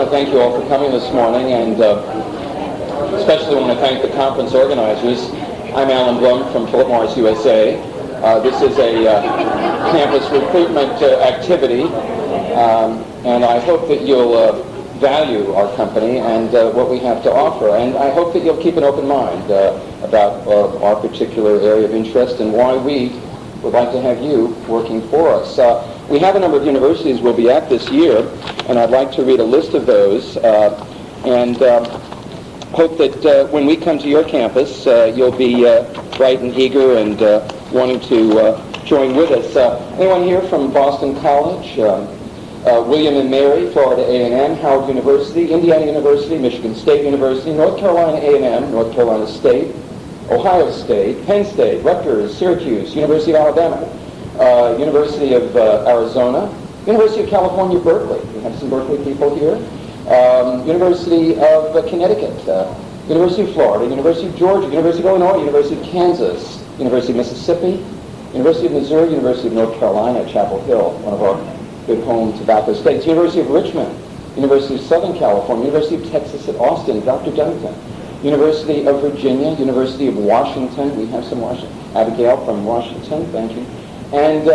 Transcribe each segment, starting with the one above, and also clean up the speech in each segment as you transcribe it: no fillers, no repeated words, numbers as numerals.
to thank you all for coming this morning, and especially want to thank the conference organizers. I'm Alan Blum from Philip Morris USA. This is a campus recruitment activity, and I hope that you'll value our company and what we have to offer. And I hope that you'll keep an open mind about our particular area of interest and why we would like to have you working for us. We have a number of universities we'll be at this year, and I'd like to read a list of those and hope that when we come to your campus, you'll be bright and eager and wanting to join with us. Anyone here from Boston College? William and Mary, Florida A&M, Howard University, Indiana University, Michigan State University, North Carolina A&M, North Carolina State, Ohio State, Penn State, Rutgers, Syracuse, University of Alabama, University of Arizona, University of California, Berkeley. We have some Berkeley people here. University of Connecticut, University of Florida, University of Georgia, University of Illinois, University of Kansas, University of Mississippi, University of Missouri, University of North Carolina at Chapel Hill, one of our good home tobacco states, University of Richmond, University of Southern California, University of Texas at Austin, Dr. Dunnington, University of Virginia, University of Washington, we have some Washington, Abigail from Washington, thank you, and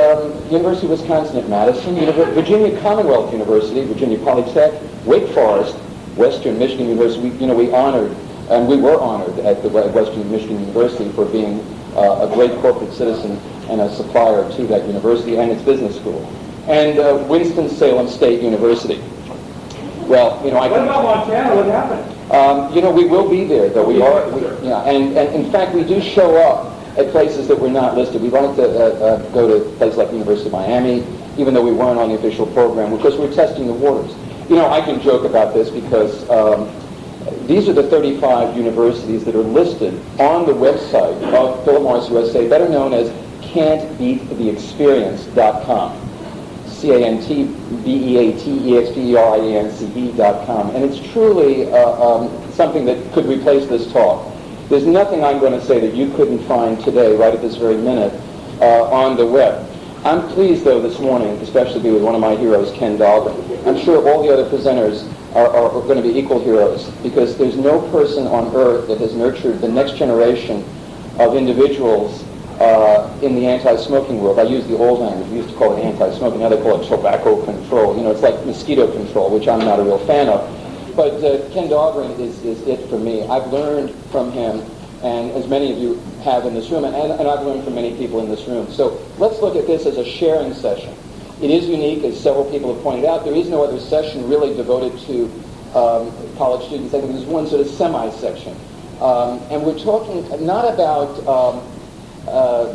University of Wisconsin at Madison, Virginia Commonwealth University, Virginia Polytech, Wake Forest, Western Michigan University. We honored, and we were honored at the Western Michigan University for being a great corporate citizen and a supplier to that university and its business school. And Winston-Salem State University. Well, I What about Montana? What happened? We will be there, though. And in fact, we do show up at places that were not listed. We like to go to places like the University of Miami, even though we weren't on the official program, because we're testing the waters. I can joke about this because these are the 35 universities that are listed on the website of Philip Morris USA, better known as can'tbeattheexperience.com. CANTBEATEXPERIENCE.com. And it's truly something that could replace this talk. There's nothing I'm going to say that you couldn't find today, right at this very minute, on the web. I'm pleased, though, this morning, especially to be with one of my heroes, Ken Dahlgren. I'm sure all the other presenters are going to be equal heroes, because there's no person on earth that has nurtured the next generation of individuals in the anti-smoking world. I use the old language. We used to call it anti-smoking. Now they call it tobacco control. It's like mosquito control, which I'm not a real fan of. But Ken Dahlgren is it for me. I've learned from him, and as many of you have in this room, and I've learned from many people in this room. So let's look at this as a sharing session. It is unique, as several people have pointed out. There is no other session really devoted to college students. I think there's one sort of semi-section. And we're talking not about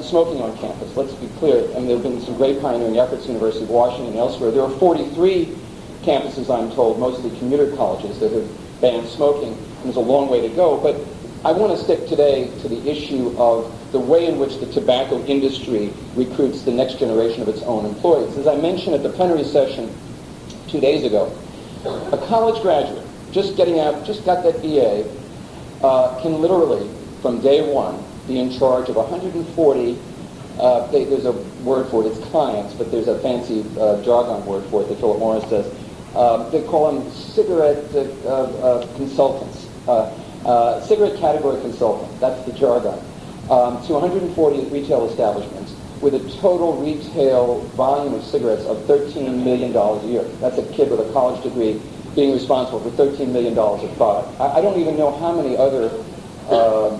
smoking on campus. Let's be clear. There have been some great pioneering efforts at the University of Washington and elsewhere. There are 43 campuses, I'm told, mostly commuter colleges, that have banned smoking. And there's a long way to go. But I want to stick today to the issue of the way in which the tobacco industry recruits the next generation of its own employees. As I mentioned at the plenary session 2 days ago, a college graduate just getting out, just got that BA, can literally, from day one, be in charge of 140, there's a word for it, it's clients, but there's a fancy jargon word for it that Philip Morris does. They call them cigarette consultants, cigarette category consultant, that's the jargon, to 140 retail establishments with a total retail volume of cigarettes of $13 million a year. That's a kid with a college degree being responsible for $13 million of product. I don't even know how many other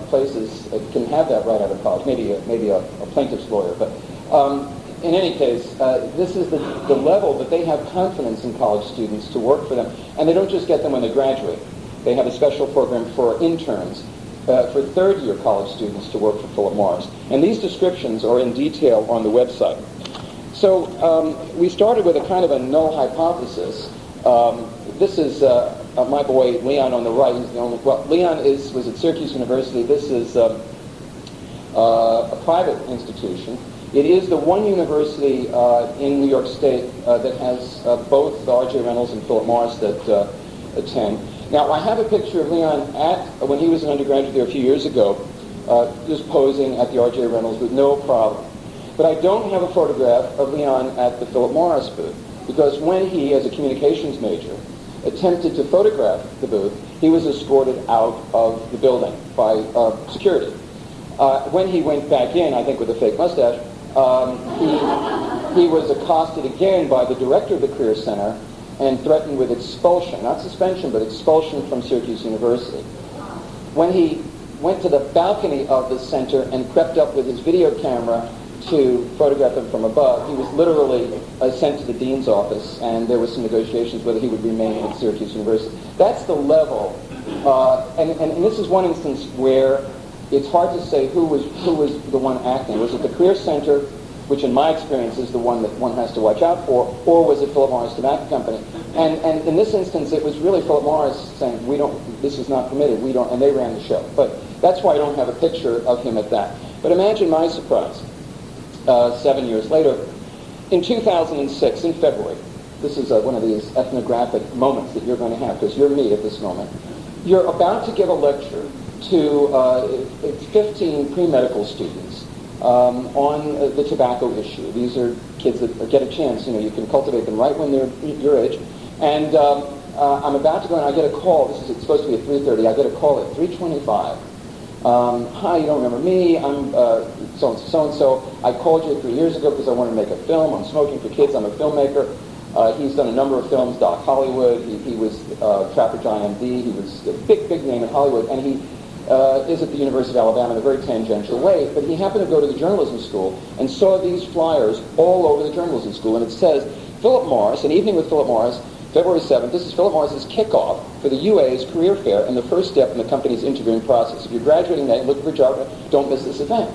places can have that right out of college, maybe a plaintiff's lawyer. But in any case, this is the level that they have confidence in college students to work for them. And they don't just get them when they graduate. They have a special program for interns, for third-year college students to work for Philip Morris. And these descriptions are in detail on the website. So we started with a kind of a null hypothesis. This is my boy Leon on the right. He's the only. Well, Leon was at Syracuse University. This is a private institution. It is the one university in New York State that has both R.J. Reynolds and Philip Morris that attend. Now, I have a picture of Leon when he was an undergraduate there a few years ago, just posing at the R.J. Reynolds with no problem. But I don't have a photograph of Leon at the Philip Morris booth, because when he, as a communications major, attempted to photograph the booth, he was escorted out of the building by security. When he went back in, I think with a fake mustache, he was accosted again by the director of the Career Center and threatened with expulsion, not suspension, but expulsion from Syracuse University. When he went to the balcony of the center and crept up with his video camera to photograph them from above, he was literally sent to the dean's office, and there was some negotiations whether he would remain at Syracuse University. That's the level, and this is one instance where it's hard to say who was the one acting. Was it the Career Center, which in my experience is the one that one has to watch out for, or was it Philip Morris Tobacco Company? And in this instance, it was really Philip Morris saying, this is not permitted, and they ran the show. But that's why I don't have a picture of him at that. But imagine my surprise, 7 years later, in 2006, in February, this is one of these ethnographic moments that you're going to have, because you're me at this moment. You're about to give a lecture to 15 pre-medical students on the tobacco issue. These are kids that get a chance, you can cultivate them right when they're your age. And I'm about to go, and I get a call. It's supposed to be at 3:30. I get a call at 3:25. Hi, you don't remember me? I'm so-and-so. I called you 3 years ago because I wanted to make a film on smoking for kids. I'm a filmmaker. He's done a number of films, Doc Hollywood. He was Trapper John MD. He was a big name in Hollywood. And he is at the University of Alabama in a very tangential way. But he happened to go to the journalism school and saw these flyers all over the journalism school. And it says, Philip Morris, an evening with Philip Morris, February 7th, this is Philip Morris's kickoff for the UA's career fair and the first step in the company's interviewing process. If you're graduating that and looking for a job, don't miss this event.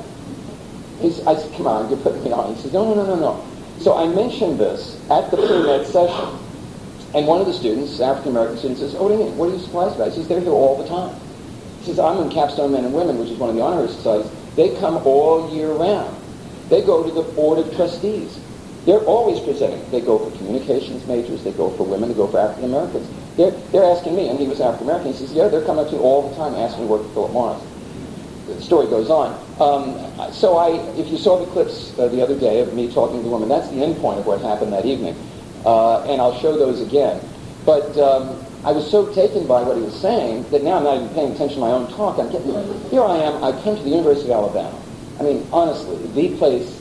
I said, come on, you're putting me on. He says, no. So I mentioned this at the pre-med session, and one of the students, African-American student, says, what do you mean? What are you surprised about? He says, they're here all the time. He says, I'm in Capstone Men and Women, which is one of the honorary societies. They come all year round. They go to the board of trustees. They're always presenting. They go for communications majors. They go for women. They go for African Americans. They're asking me, and he was African American. He says, yeah, they're coming up to me all the time asking me to work for Philip Morris. The story goes on. If you saw the clips the other day of me talking to the woman, that's the end point of what happened that evening. And I'll show those again. But I was so taken by what he was saying that now I'm not even paying attention to my own talk. Here I am. I came to the University of Alabama. I mean, honestly, the place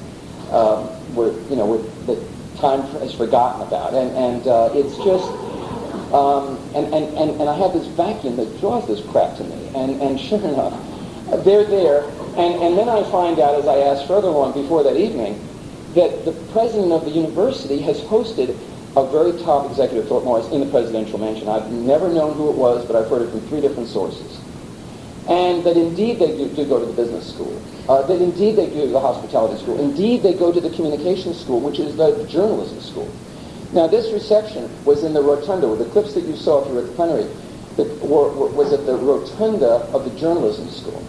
where the time is forgotten about, and it's just, and I have this vacuum that draws this crap to me, and sure enough, they're there, and then I find out, as I asked further on before that evening, that the president of the university has hosted a very top executive, Philip Morris, in the presidential mansion. I've never known who it was, but I've heard it from 3 different sources. And that indeed they do go to the business school. That indeed they go to the hospitality school. Indeed they go to the communications school, which is the journalism school. Now this reception was in the rotunda, with the clips that you saw if you were at the plenary, was at the rotunda of the journalism school.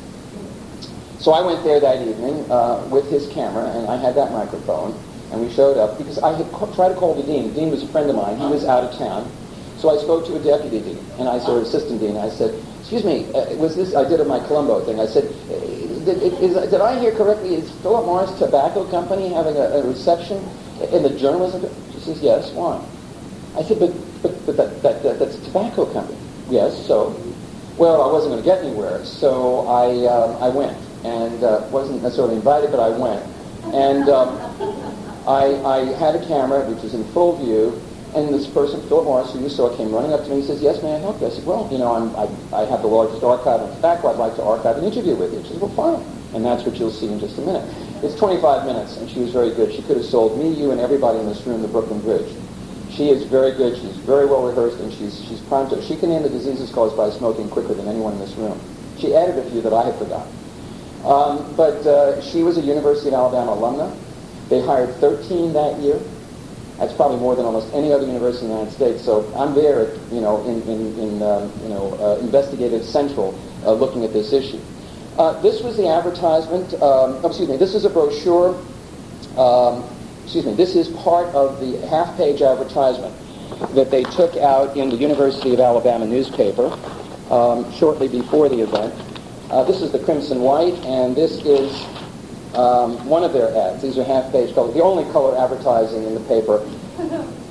So I went there that evening with his camera, and I had that microphone, and we showed up, because I had tried to call the dean. The dean was a friend of mine. He was out of town. So I spoke to a deputy dean, and I saw an assistant dean. I said, excuse me, was this, I did my Columbo thing. I said, did I hear correctly, is Philip Morris Tobacco Company having a reception in the journalism? She says, yes, why? I said, but that's a tobacco company. Yes, so, well, I wasn't going to get anywhere, so I went, and wasn't necessarily invited, but I went. And I had a camera, which was in full view, and this person, Philip Morris, who you saw, came running up to me and says, yes, may I help you? I said, well, I have the largest archive of tobacco. I'd like to archive an interview with you. She said, well, fine. And that's what you'll see in just a minute. It's 25 minutes, and she was very good. She could have sold me, you, and everybody in this room the Brooklyn Bridge. She is very good. She's very well rehearsed, and she's primed to. She can name the diseases caused by smoking quicker than anyone in this room. She added a few that I had forgotten. But she was a University of Alabama alumna. They hired 13 that year. That's probably more than almost any other university in the United States. So I'm there, in investigative central, looking at this issue. This was the advertisement. This is a brochure. This is part of the half-page advertisement that they took out in the University of Alabama newspaper shortly before the event. This is the Crimson White, and this is one of their ads. These are half-page color. The only color advertising in the paper.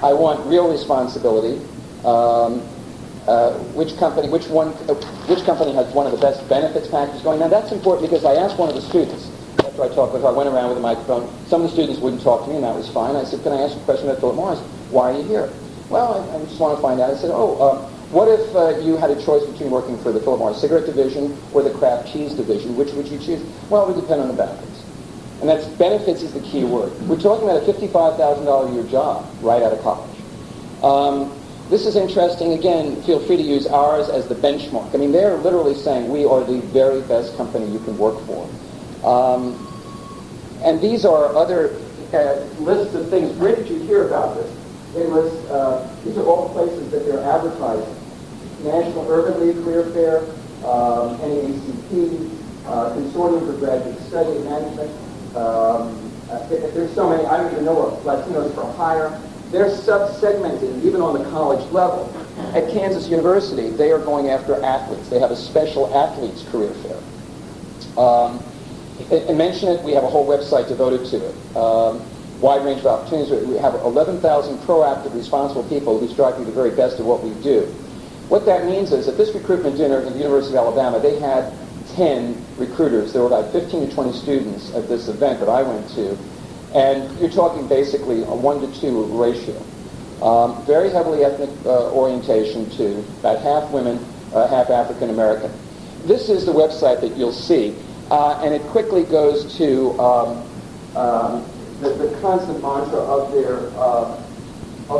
I want real responsibility. which company has one of the best benefits packages going. Now that's important because I asked one of the students after I talked with her. I went around with a microphone. Some of the students wouldn't talk to me, and that was fine. I said, "Can I ask you a question about Philip Morris? Why are you here?" "Well, I just want to find out." I said, what if you had a choice between working for the Philip Morris cigarette division or the Kraft cheese division? Which would you choose?" "Well, it would depend on the benefits." And that's benefits is the key word. We're talking about a $55,000 a year job right out of college. This is interesting. Again, feel free to use ours as the benchmark. I mean, they're literally saying we are the very best company you can work for. And these are other lists of things. Where did you hear about this? It was, these are all the places that they're advertising. National Urban League Career Fair, NAACP, Consortium for Graduate Study and Management. There's so many, I don't even know what, Latinos for Hire. They're sub-segmented even on the college level. At Kansas University, they are going after athletes. They have a special athletes career fair. And mention it, we have a whole website devoted to it. Wide range of opportunities. We have 11,000 proactive, responsible people who strive to be the very best at what we do. What that means is at this recruitment dinner at the University of Alabama, they had 10 recruiters. There were about 15 to 20 students at this event that I went to. And you're talking basically a 1-to-2 ratio. Very heavily ethnic orientation to about half women, half African American. This is the website that you'll see. And it quickly goes to the constant mantra of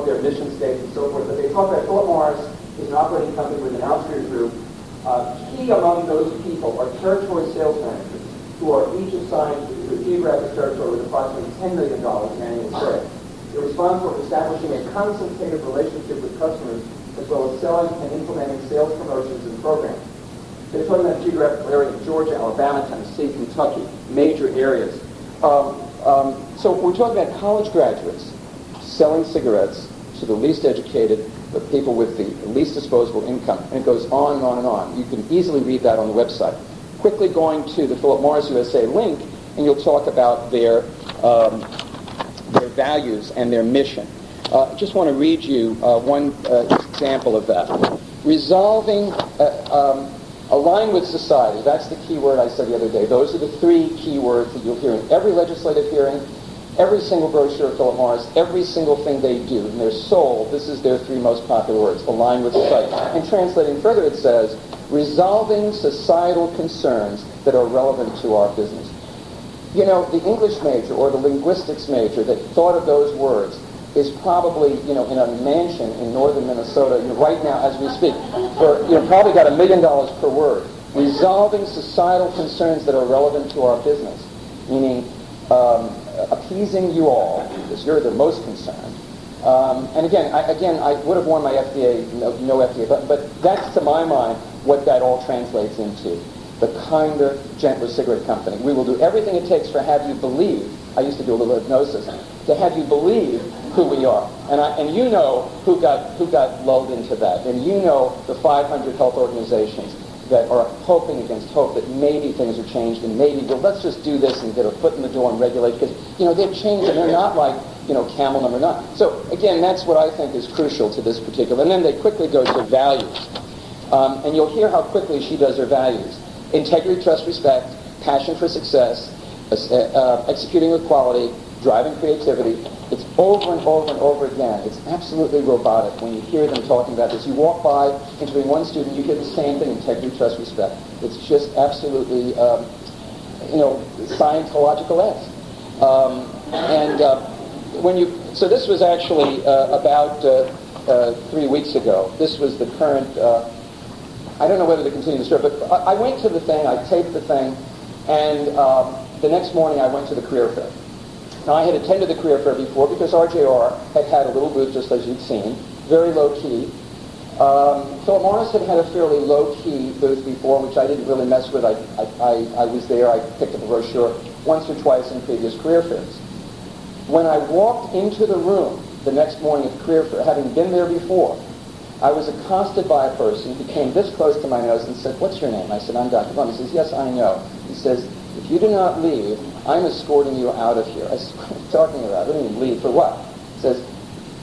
their mission statement and so forth. But they talk about Philip Morris is an operating company with an outfitter group. Key among those people are territory sales managers who are each assigned to a geographic territory with approximately $10 million in annual sales. They're responsible for establishing a consultative relationship with customers as well as selling and implementing sales promotions and programs. They're talking about geographical area of Georgia, Alabama, Tennessee, Kentucky, major areas. So we're talking about college graduates selling cigarettes to the least educated, the people with the least disposable income, and it goes on and on and on. You can easily read that on the website. Quickly going to the Philip Morris USA link, and you'll talk about their values and their mission. I just want to read you one example of that. Resolving, align with society. That's the key word I said the other day. Those are the 3 key words that you'll hear in every legislative hearing, every single brochure of Philip Morris, every single thing they do. In their soul, this is their 3 most popular words, align with society. And translating further, it says, resolving societal concerns that are relevant to our business. You know, the English major or the linguistics major that thought of those words is probably, in a mansion in northern Minnesota, right now as we speak, for, probably got $1 million per word. Resolving societal concerns that are relevant to our business, meaning appeasing you all, because you're the most concerned. And again, I would have worn my FDA, no FDA, but that's to my mind what that all translates into. The kinder, gentler cigarette company. We will do everything it takes to have you believe. I used to do a little hypnosis to have you believe who we are, and you know who got lulled into that, and you know the 500 health organizations that are hoping against hope that maybe things are changed, and maybe let's just do this and get a foot in the door and regulate, because they've changed and they're not like camel number 9. So again, that's what I think is crucial to this particular. And then they quickly go to values, and you'll hear how quickly she does her values. Integrity, trust, respect, passion for success, executing with quality, driving creativity. It's over and over and over again. It's absolutely robotic when you hear them talking about this. You walk by interviewing one student, you hear the same thing, integrity, trust, respect. It's just absolutely, Scientological-esque. So this was actually about 3 weeks ago. This was the current, I don't know whether to continue the story, but I went to the thing, I taped the thing, and the next morning I went to the career fair. Now I had attended the career fair before because RJR had a little booth just as you'd seen, very low key. Philip Morris had a fairly low key booth before, which I didn't really mess with. I was there, I picked up a brochure once or twice in previous career fairs. When I walked into the room the next morning at the career fair, having been there before, I was accosted by a person who came this close to my nose and said, "What's your name?" I said, "I'm Dr. Blum." He says, "Yes, I know." He says, "If you do not leave, I'm escorting you out of here." I said, "What are you talking about? I don't even leave. For what?" He says,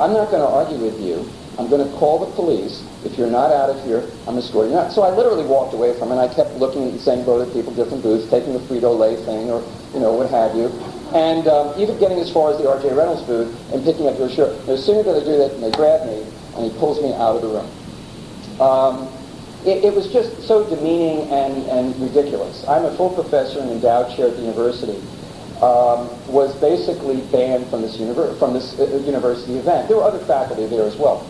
"I'm not going to argue with you. I'm going to call the police. If you're not out of here, I'm escorting you out. So I literally walked away from it, and I kept looking at the same boat at people, different booths, taking the Frito-Lay thing, or, what have you. And even getting as far as the R.J. Reynolds booth and picking up your shirt. No sooner did I do that, and they grab me, and he pulls me out of the room. It was just so demeaning and ridiculous. I'm a full professor and endowed chair at the university. Was basically banned from this university event. There were other faculty there as well.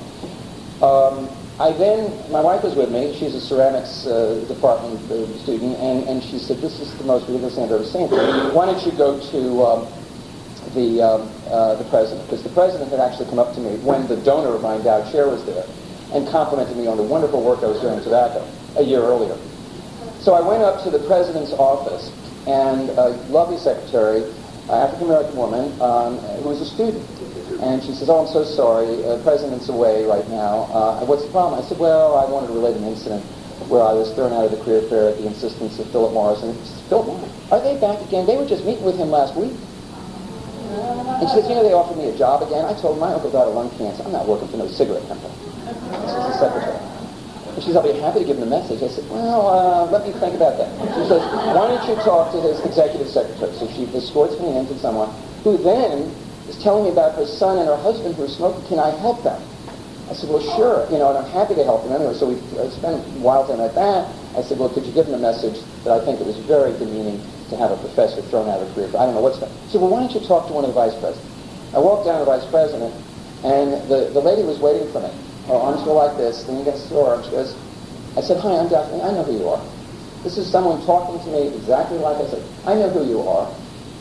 My wife was with me. She's a ceramics department student, and she said, "This is the most ridiculous thing I've ever seen. Why don't you go to the president?" Because the president had actually come up to me when the donor of my endowed chair was there and complimented me on the wonderful work I was doing in tobacco a year earlier. So I went up to the president's office, and a lovely secretary, African-American woman, who was a student. And she says, "Oh, I'm so sorry, the president's away right now. What's the problem?" I said, "Well, I wanted to relate an incident where I was thrown out of the career fair at the insistence of Philip Morris." And she said, "Philip Morris? Are they back again? They were just meeting with him last week." And she says, "They offered me a job again." I told them, "My uncle died of lung cancer. I'm not working for no cigarette company." This was the secretary. And she says, "I'll be happy to give him the message." I said, "Well, let me think about that." She says, "Why don't you talk to his executive secretary?" So she escorts me into someone who then is telling me about her son and her husband who are smoking. "Can I help them?" I said, "Well, sure, and I'm happy to help them anyway." So we spent a while time at that. I said, "Well, could you give them a message that I think it was very demeaning to have a professor thrown out of a career? I don't know what's going on." She said, "Well, why don't you talk to one of the vice presidents?" I walked down to the vice president, and the lady was waiting for me. Her arms were like this, leaning against the door. She goes, I said, "Hi, I'm Daphne. I know who you are." This is someone talking to me exactly like I said. "I know who you are."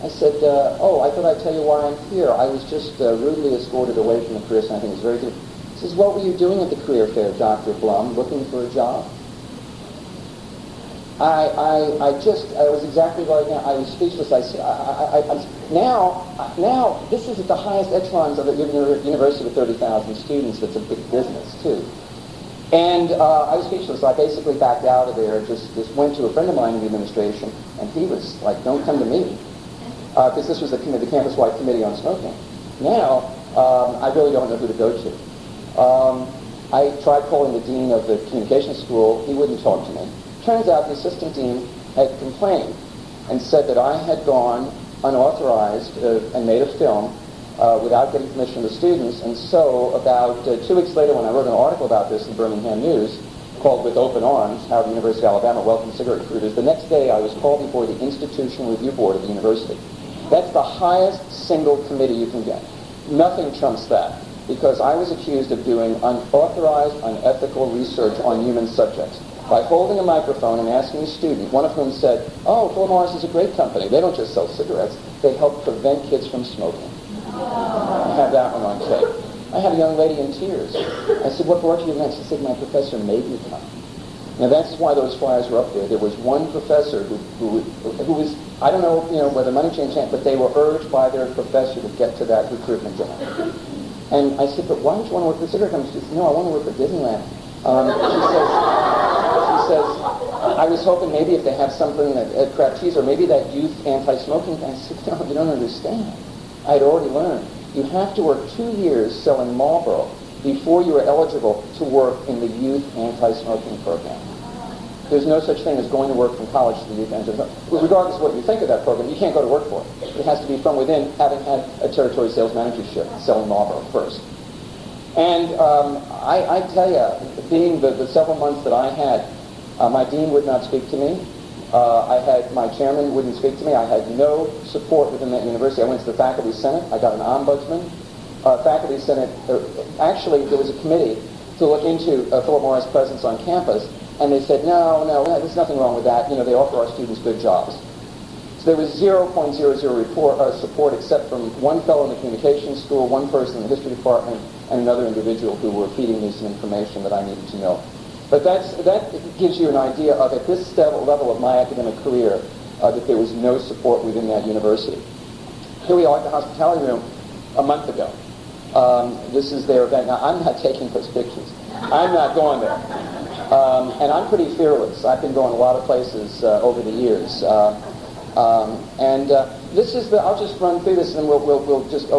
I said, "Oh, I thought I'd tell you why I'm here. I was just rudely escorted away from the career center. I think it was very good." She says, "What were you doing at the career fair, Dr. Blum? Looking for a job?" I was exactly right now. I was speechless. I said, now, this is at the highest echelons of a university with 30,000 students. That's a big business, too. And I was speechless. I basically backed out of there, just went to a friend of mine in the administration, and he was like, "Don't come to me." Because this was the campus-wide committee on smoking. Now, I really don't know who to go to. I tried calling the dean of the communications school. He wouldn't talk to me. Turns out the assistant dean had complained and said that I had gone unauthorized and made a film without getting permission of the students. And so about 2 weeks later, when I wrote an article about this in Birmingham News called "With Open Arms, How the University of Alabama Welcomes Cigarette Recruiters," the next day I was called before the Institutional Review Board of the university. That's the highest single committee you can get. Nothing trumps that, because I was accused of doing unauthorized, unethical research on human subjects by holding a microphone and asking a student, one of whom said, "Oh, Philip Morris is a great company. They don't just sell cigarettes. They help prevent kids from smoking." I have that one on tape. I had a young lady in tears. I said, "What brought you here?" She said, "My professor made me come." Now that's why those flyers were up there. There was one professor who was, I don't know, whether money changed hands, but they were urged by their professor to get to that recruitment dinner. And I said, "But why don't you want to work for the cigarette company?" She said, "No, I want to work for Disneyland." She says, "I was hoping maybe if they have something at Kraft Cheese or maybe that youth anti-smoking thing." I said, "No, you don't understand. I had already learned. You have to work 2 years selling Marlboro before you are eligible to work in the youth anti-smoking program. There's no such thing as going to work from college to the youth anti-smoking. Regardless of what you think of that program, you can't go to work for it. It has to be from within, having had a territory sales managership, selling Marlboro first." And I tell you, being the several months that I had, my dean would not speak to me. My chairman wouldn't speak to me. I had no support within that university. I went to the faculty senate. I got an ombudsman. Faculty senate, actually there was a committee to look into Philip Morris' presence on campus, and they said, no, there's nothing wrong with that. They offer our students good jobs. So there was 0.00 support except from one fellow in the communications school, one person in the history department, and another individual who were feeding me some information that I needed to know. But that gives you an idea of, at this level of my academic career, that there was no support within that university. Here we are at the hospitality room a month ago. This is their event. Now, I'm not taking those pictures. I'm not going there. And I'm pretty fearless. I've been going a lot of places over the years. This is I'll just run through this and then we'll just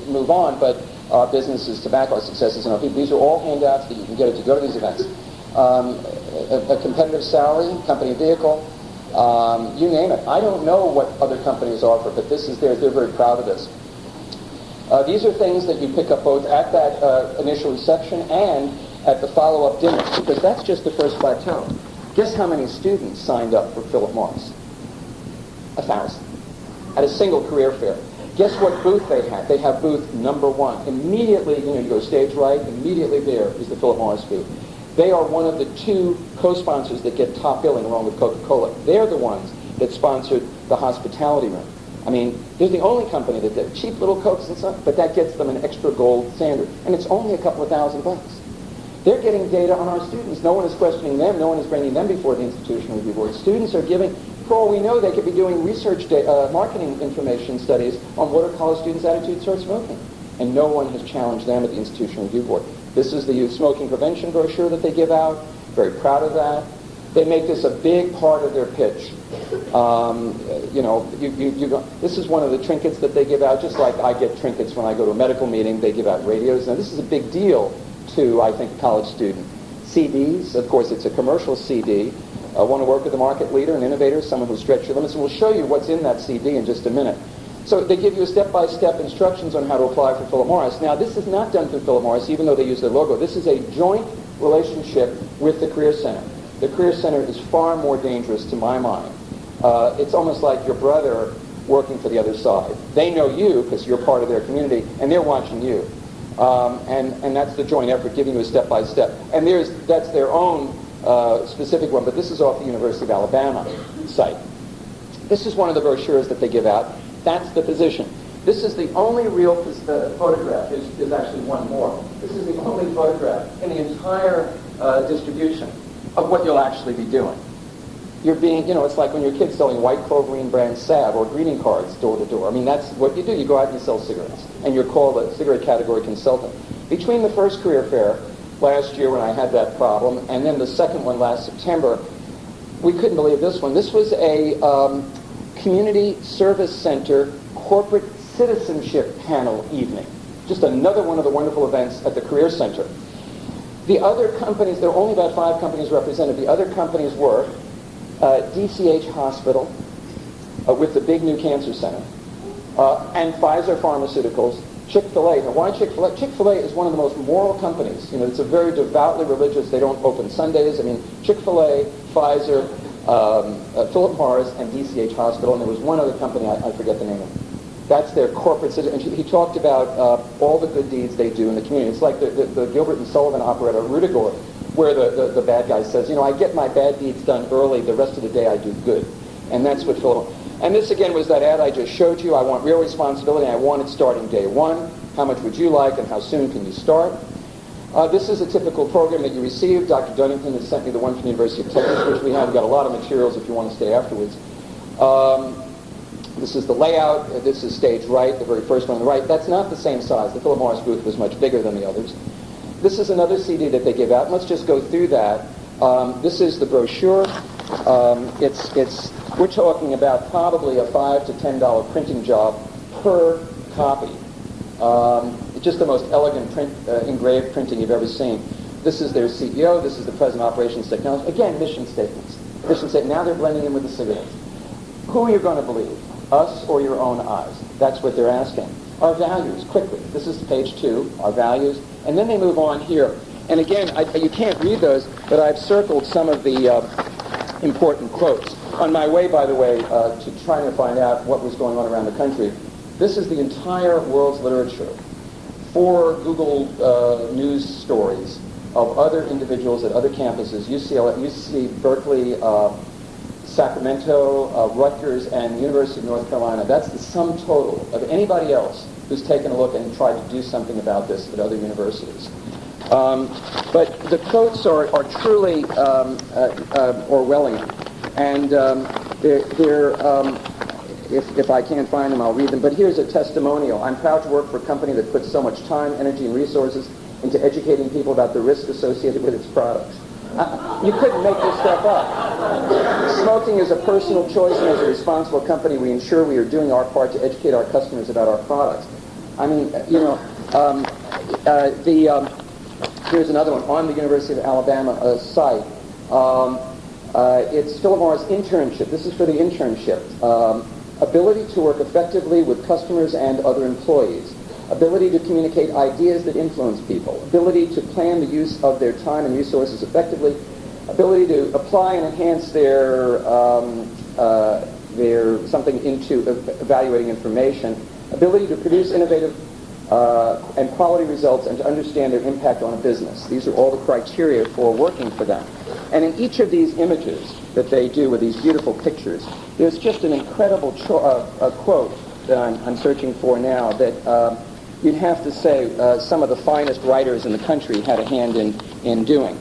move on. But our businesses, tobacco, our successes, and our people. These are all handouts that you can get if you go to these events. A competitive salary, company vehicle, you name it. I don't know what other companies offer, but this is theirs. They're very proud of this. These are things that you pick up both at that initial reception and at the follow-up dinners, because that's just the first plateau. Guess how many students signed up for Philip Morris? 1,000 at a single career fair. Guess what booth they had? They have booth number 1. Immediately, you go stage right, immediately there is the Philip Morris booth. They are one of the 2 co-sponsors that get top billing along with Coca-Cola. They're the ones that sponsored the hospitality room. I mean, they're the only company that did cheap little Cokes and stuff, but that gets them an extra gold standard. And it's only a couple of $1,000. They're getting data on our students. No one is questioning them. No one is bringing them before the Institutional Review Board. Students are giving, for all we know, they could be doing research marketing information studies on what are college students' attitudes toward smoking. And no one has challenged them at the Institutional Review Board. This is the youth smoking prevention brochure that they give out. Very proud of that. They make this a big part of their pitch. This is one of the trinkets that they give out, just like I get trinkets when I go to a medical meeting. They give out radios. Now, this is a big deal to, I think, a college student. CDs, of course, it's a commercial CD. Want to work with a market leader, an innovator, someone who'll stretch your limits, and we'll show you what's in that CD in just a minute. So they give you step-by-step instructions on how to apply for Philip Morris. Now, this is not done through Philip Morris, even though they use their logo. This is a joint relationship with the Career Center. The Career Center is far more dangerous, to my mind. It's almost like your brother working for the other side. They know you because you're part of their community, and they're watching you. And that's the joint effort, giving you a step-by-step. And that's their own specific one, but this is off the University of Alabama site. This is one of the brochures that they give out. That's the position. This is the only real photograph. There's actually one more. This is the only photograph in the entire distribution of what you'll actually be doing. You're being, it's like when your kid's selling White Cloverine brand salve or greeting cards door to door. I mean, that's what you do. You go out and you sell cigarettes, and you're called a cigarette category consultant. Between the first career fair last year when I had that problem, and then the second one last September, we couldn't believe this one. This was a community service center corporate citizenship panel evening. Just another one of the wonderful events at the Career Center. The other companies, there are only about 5 companies represented. The other companies were DCH Hospital with the big new cancer center, and Pfizer Pharmaceuticals, Chick-fil-A. Now, why Chick-fil-A? Chick-fil-A is one of the most moral companies. It's a very devoutly religious. They don't open Sundays. I mean, Chick-fil-A, Pfizer, Philip Morris, and DCH Hospital, and there was one other company, I forget the name of it. That's their corporate citizen. And he talked about all the good deeds they do in the community. It's like the Gilbert and Sullivan operetta, Rudigor, where the bad guy says, I get my bad deeds done early, the rest of the day I do good. And that's what Philip... And this, again, was that ad I just showed you. I want real responsibility. I want it starting day 1. How much would you like, and how soon can you start? This is a typical program that you receive. Dr. Dunnington has sent me the one from the University of Texas, which we have. We've got a lot of materials if you want to stay afterwards. This is the layout. This is stage right, the very first one on the right. That's not the same size. The Philip Morris booth was much bigger than the others. This is another CD that they give out. Let's just go through that. This is the brochure. We're talking about probably a $5 to $10 printing job per copy. Just the most elegant engraved printing you've ever seen. This is their CEO. This is the President of Operations Technology. Again, mission statements. Mission statement. Now they're blending in with the cigarettes. Who are you going to believe? Us or your own eyes? That's what they're asking. Our values, quickly. This is page 2, our values. And then they move on here. And again, you can't read those, but I've circled some of the important quotes. On my way, by the way, to trying to find out what was going on around the country, this is the entire world's literature. 4 Google News stories of other individuals at other campuses, UC Berkeley, Sacramento, Rutgers, and University of North Carolina. That's the sum total of anybody else who's taken a look and tried to do something about this at other universities. But the quotes are truly Orwellian, and if I can't find them, I'll read them. But here's a testimonial. I'm proud to work for a company that puts so much time, energy, and resources into educating people about the risk associated with its products. You couldn't make this stuff up. Smoking is a personal choice, and as a responsible company, we ensure we are doing our part to educate our customers about our products. I mean, Here's another one on the University of Alabama site. It's Philip Morris internship. This is for the internship. Ability to work effectively with customers and other employees. Ability to communicate ideas that influence people. Ability to plan the use of their time and resources effectively. Ability to apply and enhance their something into evaluating information. Ability to produce innovative and quality results and to understand their impact on a business. These are all the criteria for working for them. And in each of these images that they do with these beautiful pictures, there's just an incredible quote that I'm searching for now that you'd have to say some of the finest writers in the country had a hand in doing.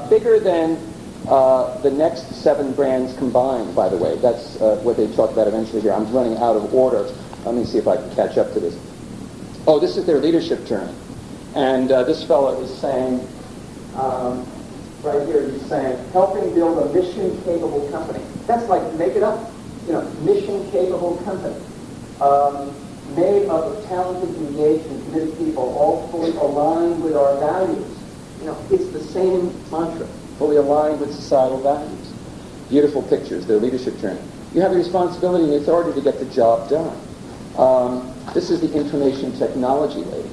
Bigger than the next 7 brands combined, by the way. That's what they talk about eventually here. I'm running out of order. Let me see if I can catch up to this. Oh, this is their leadership journey. And this fellow is saying, right here, he's saying, helping build a mission-capable company. That's like, make it up, mission-capable company. Made up of talented, engaged, and committed people, all fully aligned with our values. It's the same mantra, fully aligned with societal values. Beautiful pictures, their leadership journey. You have the responsibility and the authority to get the job done. This is the information technology lady.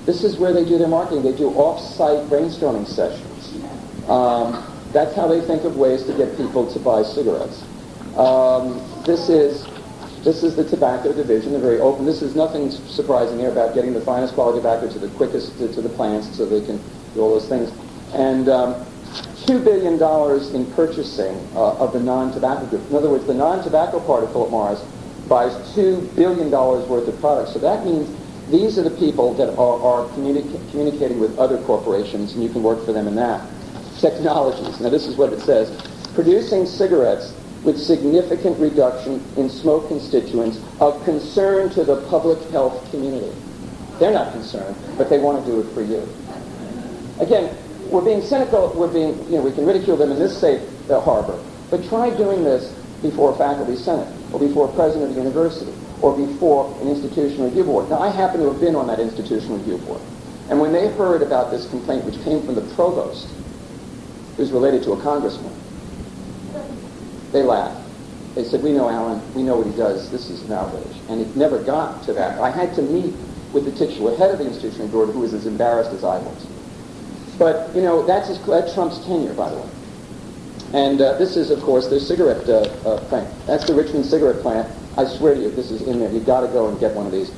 This is where they do their marketing. They do off-site brainstorming sessions. That's how they think of ways to get people to buy cigarettes. This is the tobacco division. They're very open. This is nothing surprising here about getting the finest quality tobacco to the quickest to the plants so they can do all those things. And $2 billion in purchasing of the non-tobacco group. In other words, the non-tobacco part of Philip Morris buys $2 billion worth of products. So that means these are the people that are communicating with other corporations, and you can work for them in that. Technologies. Now this is what it says. Producing cigarettes with significant reduction in smoke constituents of concern to the public health community. They're not concerned, but they want to do it for you. Again, we're being cynical, we can ridicule them in this safe harbor, but try doing this before a faculty senate, or before a president of the university, or before an institution review board. Now, I happen to have been on that institution review board, and when they heard about this complaint, which came from the provost, who's related to a congressman, they laughed. They said, we know Alan, we know what he does, this is an outrage. And it never got to that. I had to meet with the titular head of the institution review board, who was as embarrassed as I was. But, that trumps tenure, by the way. And this is, of course, their cigarette plant. That's the Richmond cigarette plant. I swear to you, this is in there. You've got to go and get one of these.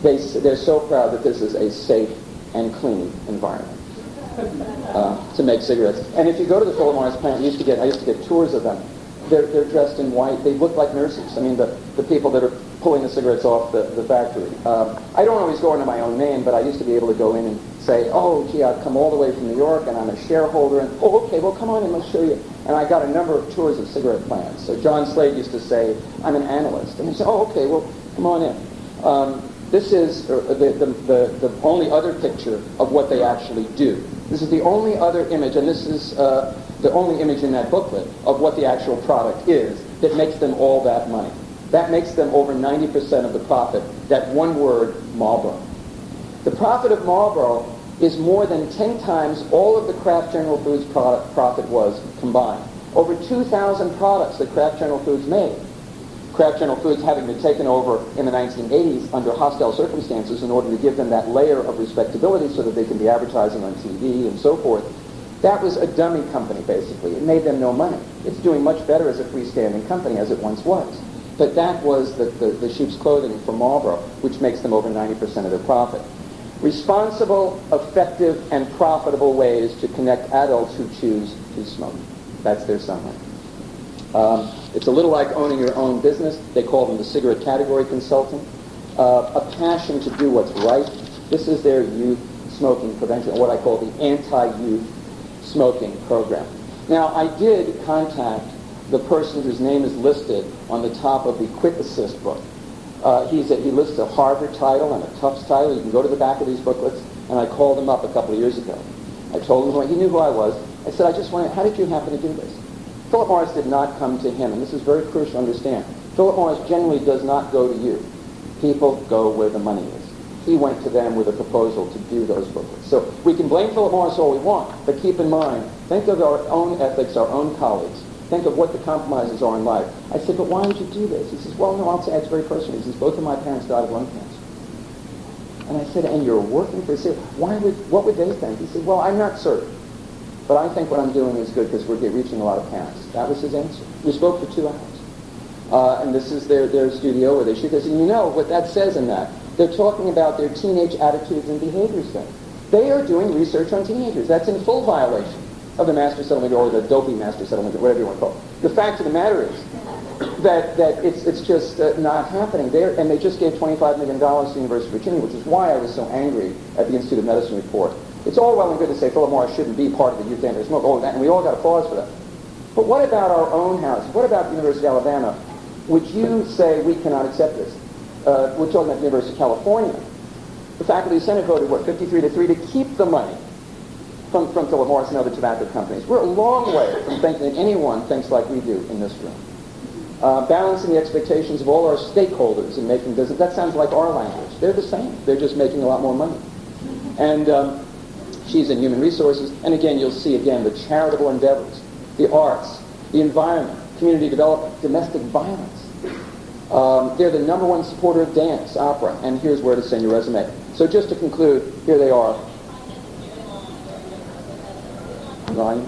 They're so proud that this is a safe and clean environment to make cigarettes. And if you go to the Philip Morris plant, I used to get tours of them. They're dressed in white. They look like nurses. I mean, the people that are pulling the cigarettes off the factory. I don't always go under my own name, but I used to be able to go in and say, oh, gee, I've come all the way from New York, and I'm a shareholder, and, oh, okay, well, come on in, let's show you. And I got a number of tours of cigarette plants. So John Slade used to say, I'm an analyst. And he said, oh, okay, well, come on in. This is the only other picture of what they actually do. This is the only other image, and this is the only image in that booklet of what the actual product is that makes them all that money. That makes them over 90% of the profit, that one word, Marlboro. The profit of Marlboro is more than 10 times all of the Kraft General Foods profit was combined. Over 2,000 products that Kraft General Foods made. Kraft General Foods having been taken over in the 1980s under hostile circumstances in order to give them that layer of respectability so that they can be advertising on TV and so forth. That was a dummy company, basically. It made them no money. It's doing much better as a freestanding company as it once was. But that was the sheep's clothing for Marlboro, which makes them over 90% of their profit. Responsible, effective, and profitable ways to connect adults who choose to smoke. That's their summary. It's a little like owning your own business. They call them the cigarette category consultant. A passion to do what's right. This is their youth smoking prevention, what I call the anti-youth smoking program. Now, I did contact the person whose name is listed on the top of the Quick Assist book. He lists a Harvard title and a Tufts title. You can go to the back of these booklets, and I called him up a couple of years ago. I told him, he knew who I was. I said, I just wanted, how did you happen to do this? Philip Morris did not come to him, and this is very crucial to understand. Philip Morris generally does not go to you. People go where the money is. he went to them with a proposal to do those booklets. So we can blame Philip Morris all we want, but keep in mind, think of our own ethics, our own colleagues. Think of what the compromises are in life. I said, but why would you do this? He says, well, no, I'll say it's very personal. He says, both of my parents died of lung cancer. And I said, and you're working for, what would they think? He said, well, I'm not certain. But I think what I'm doing is good because we're reaching a lot of parents. That was his answer. We spoke for 2 hours. And this is their studio where they shoot this. And you know what that says in that? They're talking about their teenage attitudes and behaviors thing. They are doing research on teenagers. That's in full violation of the master settlement or the dopey master settlement or whatever you want to call it. The fact of the matter is that it's just not happening there. And they just gave $25 million to the University of Virginia, which is why I was so angry at the Institute of Medicine report. It's all well and good to say Philip Morris shouldn't be part of the youth anti-smoke, and we all got applause for that. But what about our own house? What about the University of Alabama? Would you say we cannot accept this? We're talking about the University of California. The faculty and Senate voted, 53-3 to keep the money from Philip Morris and other tobacco companies. We're a long way from thinking that anyone thinks like we do in this room. Balancing the expectations of all our stakeholders in making business, that sounds like our language. They're the same. They're just making a lot more money. And she's in human resources. And again, you'll see again the charitable endeavors, the arts, the environment, community development, domestic violence. They're the #1 supporter of dance, opera, and here's where to send your resume. So just to conclude, here they are. Ryan?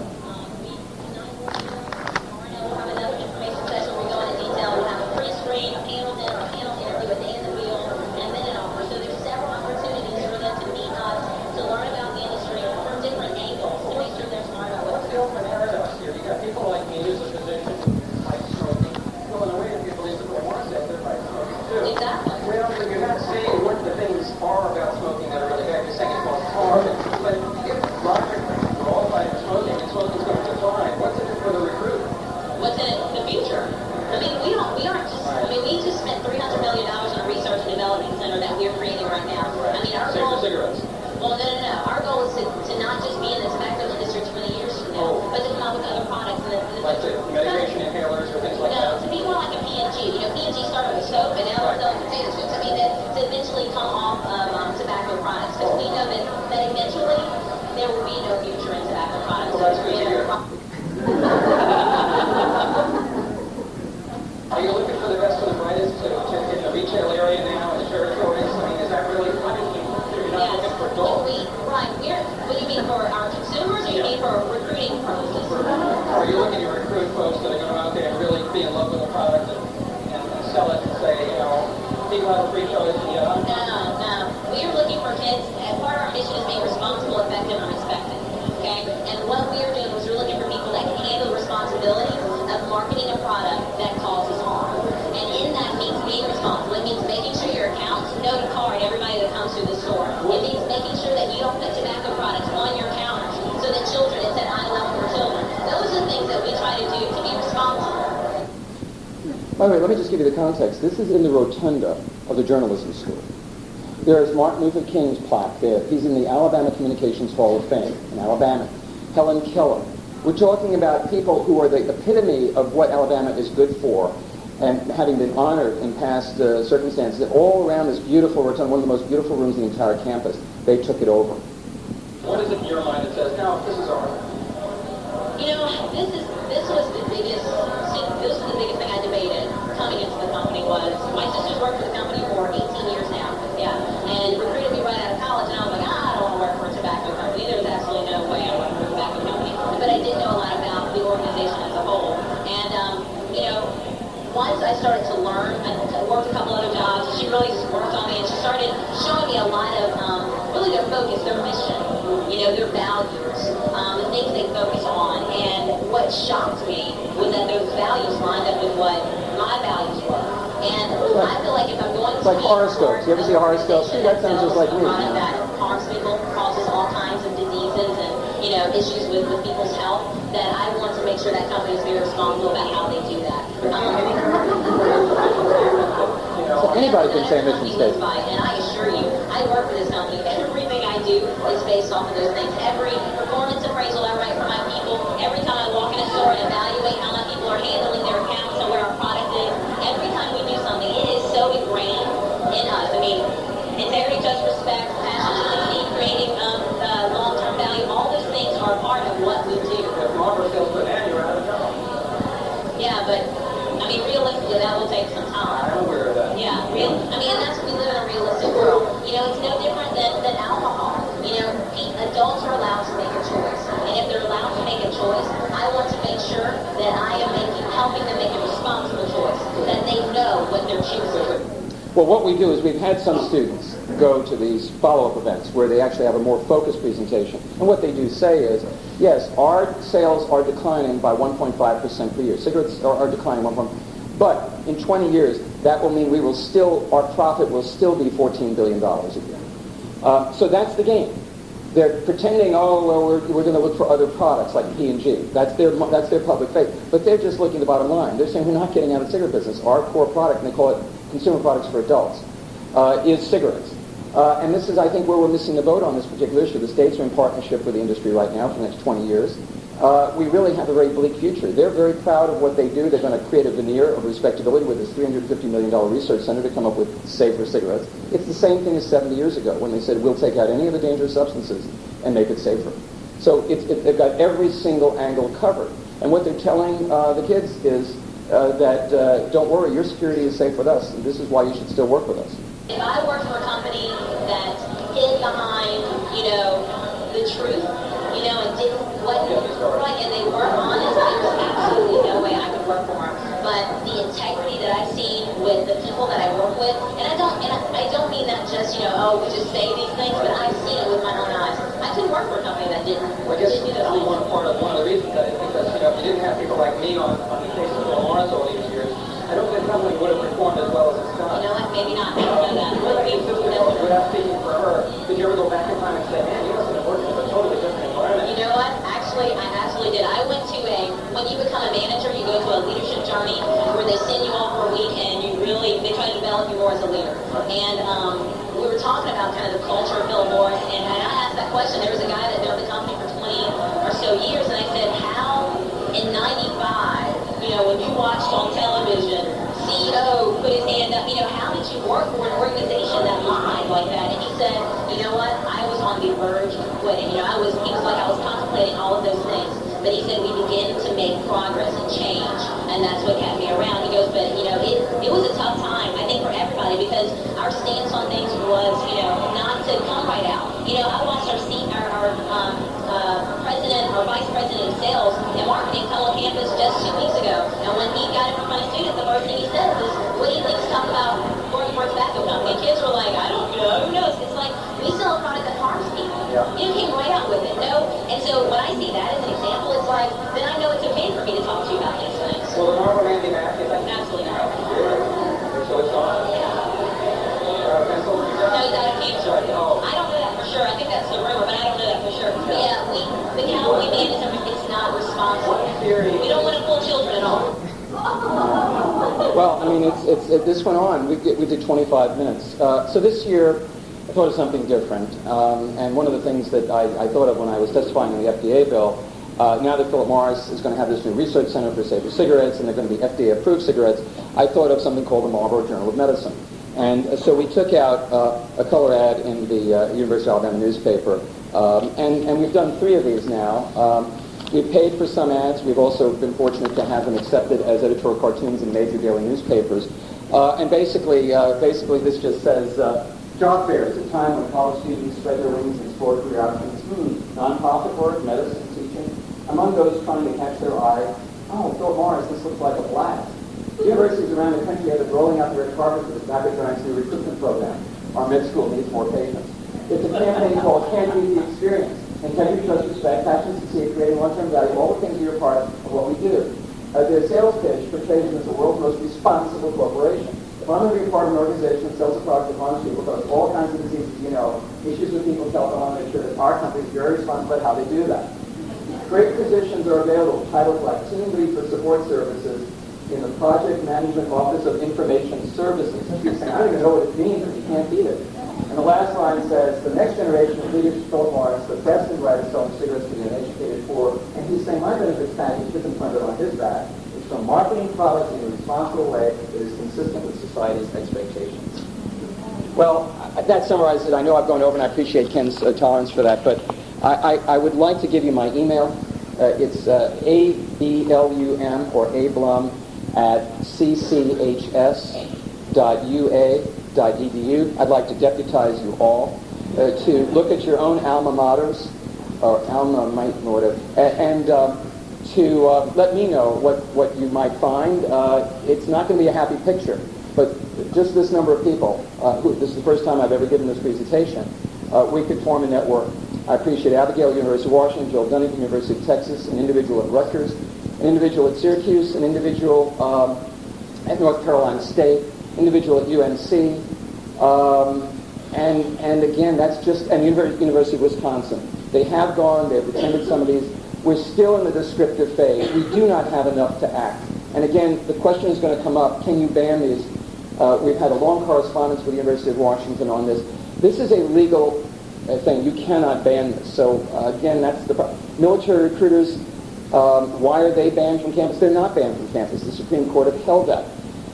By the way, let me just give you the context. This is in the rotunda of the journalism school. There is Martin Luther King's plaque there. He's in the Alabama Communications Hall of Fame in Alabama. Helen Keller. We're talking about people who are the epitome of what Alabama is good for, and having been honored in past circumstances. All around this beautiful rotunda, one of the most beautiful rooms in the entire campus, they took it over. What is it in your mind that says, no, this is ours? You know, this was the biggest thing I debated coming into the company was, my sister's worked for the company for 18 years now, yeah, and recruited me right out of college, and I was like, I don't want to work for a tobacco company. There was absolutely no way I worked for a tobacco company, but I did know a lot about the organization as a whole, and, you know, once I started to learn, I worked a couple other jobs, she really worked on me, and she started showing me a lot of, really their focus, their mission, you know, their values, the things they focus on, and what shocked me was that those values lined up with what my values were. And I feel like if I'm going to it's like horoscopes. You ever see a horoscope? See, that sounds just like me. That harms people, causes all kinds of diseases and, you know, issues with people's health, that I want to make sure that company is very responsible about how they do that. So anybody can say mission statement. And I assure you, I work for this company. Everything I do is based off of those things. Every performance appraisal I write for my people, every time I walk in a store and evaluate how my people are handling their accounts and where our product is, every time we do something, it is so ingrained in us. I mean, integrity, trust, Yeah, but I mean, realistically, that will take some time. I'm aware of that. Yeah, I mean, and that's we live in a realistic world. You know, it's no different than alcohol. You know, adults are allowed to make a choice, and if they're allowed to make a choice, I want to make sure that I am helping them make a responsible choice, that they know what they're choosing. Well, what we do is we've had some students go to these follow-up events where they actually have a more focused presentation. And what they do say is, yes, our sales are declining by 1.5% per year. Cigarettes are declining 1.5%. But in 20 years, that will mean our profit will still be $14 billion a year. So that's the game. They're pretending, oh, well, we're going to look for other products like P&G. That's their public face. But they're just looking at the bottom line. They're saying we're not getting out of the cigarette business. Our core product, and they call it consumer products for adults, is cigarettes. And this is, I think, where we're missing the boat on this particular issue. The states are in partnership with the industry right now for the next 20 years. We really have a very bleak future. They're very proud of what they do. They're going to create a veneer of respectability with this $350 million research center to come up with safer cigarettes. It's the same thing as 70 years ago when they said, we'll take out any of the dangerous substances and make it safer. So they've got every single angle covered. And what they're telling the kids is that, don't worry, your security is safe with us, and this is why you should still work with us. If I worked for a company that hid behind, the truth, and wasn't right, and they weren't honest, there's absolutely no way I could work for them. But the integrity that I've seen with the people that I work with, and I don't mean that just, we just say these things, but I've seen it with my own eyes. I couldn't work for a company that didn't Well, I guess do that's that. one of the reasons that I think that, if you didn't have people like me on the case of Phil Morris all these years, I don't think the company would have performed as well as it's done. You know what? Maybe not. I don't know that. Without speaking for her, did you ever go back in time and say, man, you must have worked in a totally different environment? You know what? Actually, I absolutely did. I went to when you become a manager, you go to a leadership journey where they send you off for a week and they try to develop you more as a leader. And we were talking about kind of the culture of Philip Morris, and I asked that question. There was a guy that been with the company for 20 or so years, and I said, how in 95, when you watched on television, CEO put his hand up, how did you work for an organization that lied like that? And he said, you know what, I was on the verge of quitting. He was like I was contemplating all of those things. But he said we began to make progress and change, and that's what kept me around. He goes, but it was a tough time, I think, for everybody, because our stance on things was, not to come right out. I watched our president or vice president of sales and marketing come on campus just 2 weeks ago. And when he got in front of students, the first thing he said was, what do you think to talk about working for a tobacco company? And kids were like, I don't know, who knows? It's like, we sell a product that harms people. Yeah. You came right out with it, no? And so when I see that as an example, it's like, then I know it's okay for me to talk to you about these things. Well, the normal Randy Mack is like, Absolutely not. so it's on. No, he's out of cancer. Oh. I don't know that for sure. I think that's the rumor, but I don't know that for sure. But yeah, the Callaway Management, it's not responsible. We don't want to pull children at all. Well, I mean, this went on. We did 25 minutes. So this year, I thought of something different. And one of the things that I thought of when I was testifying in the FDA bill, now that Philip Morris is going to have this new research center for safer cigarettes, and they're going to be FDA-approved cigarettes, I thought of something called the Marlboro Journal of Medicine. And so we took out a color ad in the University of Alabama newspaper, and we've done 3 of these now. We've paid for some ads. We've also been fortunate to have them accepted as editorial cartoons in major daily newspapers. And basically this just says, job fairs, a time when college students spread their wings and explore career options. Non-profit work, medicine, teaching. Among those trying to catch their eye, oh, Philip Morris, this looks like a blast. Universities around the country have been rolling out the red carpet for the tobacco giant's new recruitment program. Our med school needs more patients. It's a campaign called Can't Beat the Experience. Integrity, trust, respect, passion, succeed, creating long-term value, all the things that are part of what we do. Their sales pitch portrays them as the world's most responsible corporation. If I'm going to be a part of an organization that sells a product that harms people, causes all kinds of diseases, issues with people's health, I want to make sure that our company is very responsible about how they do that. Great positions are available, titles like Team Lead for Support Services in the Project Management Office of Information Services. You're saying, I don't even know what it means, but you can't beat it. And the last line says, the next generation of leaders, Philip Morris, the best and brightest selling cigarettes to be an educated poor. And he's saying, my benefits package isn't printed on his back. It's from marketing products in a responsible way that is consistent with society's expectations. Well, that summarizes it. I know I've gone over, and I appreciate Ken's tolerance for that, but I would like to give you my email It's ABLUM or ABLUM at cchs.ua.edu. I'd like to deputize you all to look at your own alma maters, or alma might, or whatever, and to let me know what you might find. It's not going to be a happy picture, but just this number of people, this is the first time I've ever given this presentation, we could form a network. I appreciate Abigail at University of Washington, Joel Dunning at University of Texas, an individual at Rutgers, an individual at Syracuse, an individual at North Carolina State, individual at UNC, and again, that's just, and University of Wisconsin. They have gone, they've attended some of these. We're still in the descriptive phase. We do not have enough to act. And again, the question is going to come up, can you ban these? We've had a long correspondence with the University of Washington on this. This is a legal thing. You cannot ban this. So again, that's the problem. Military recruiters, why are they banned from campus? They're not banned from campus. The Supreme Court upheld that.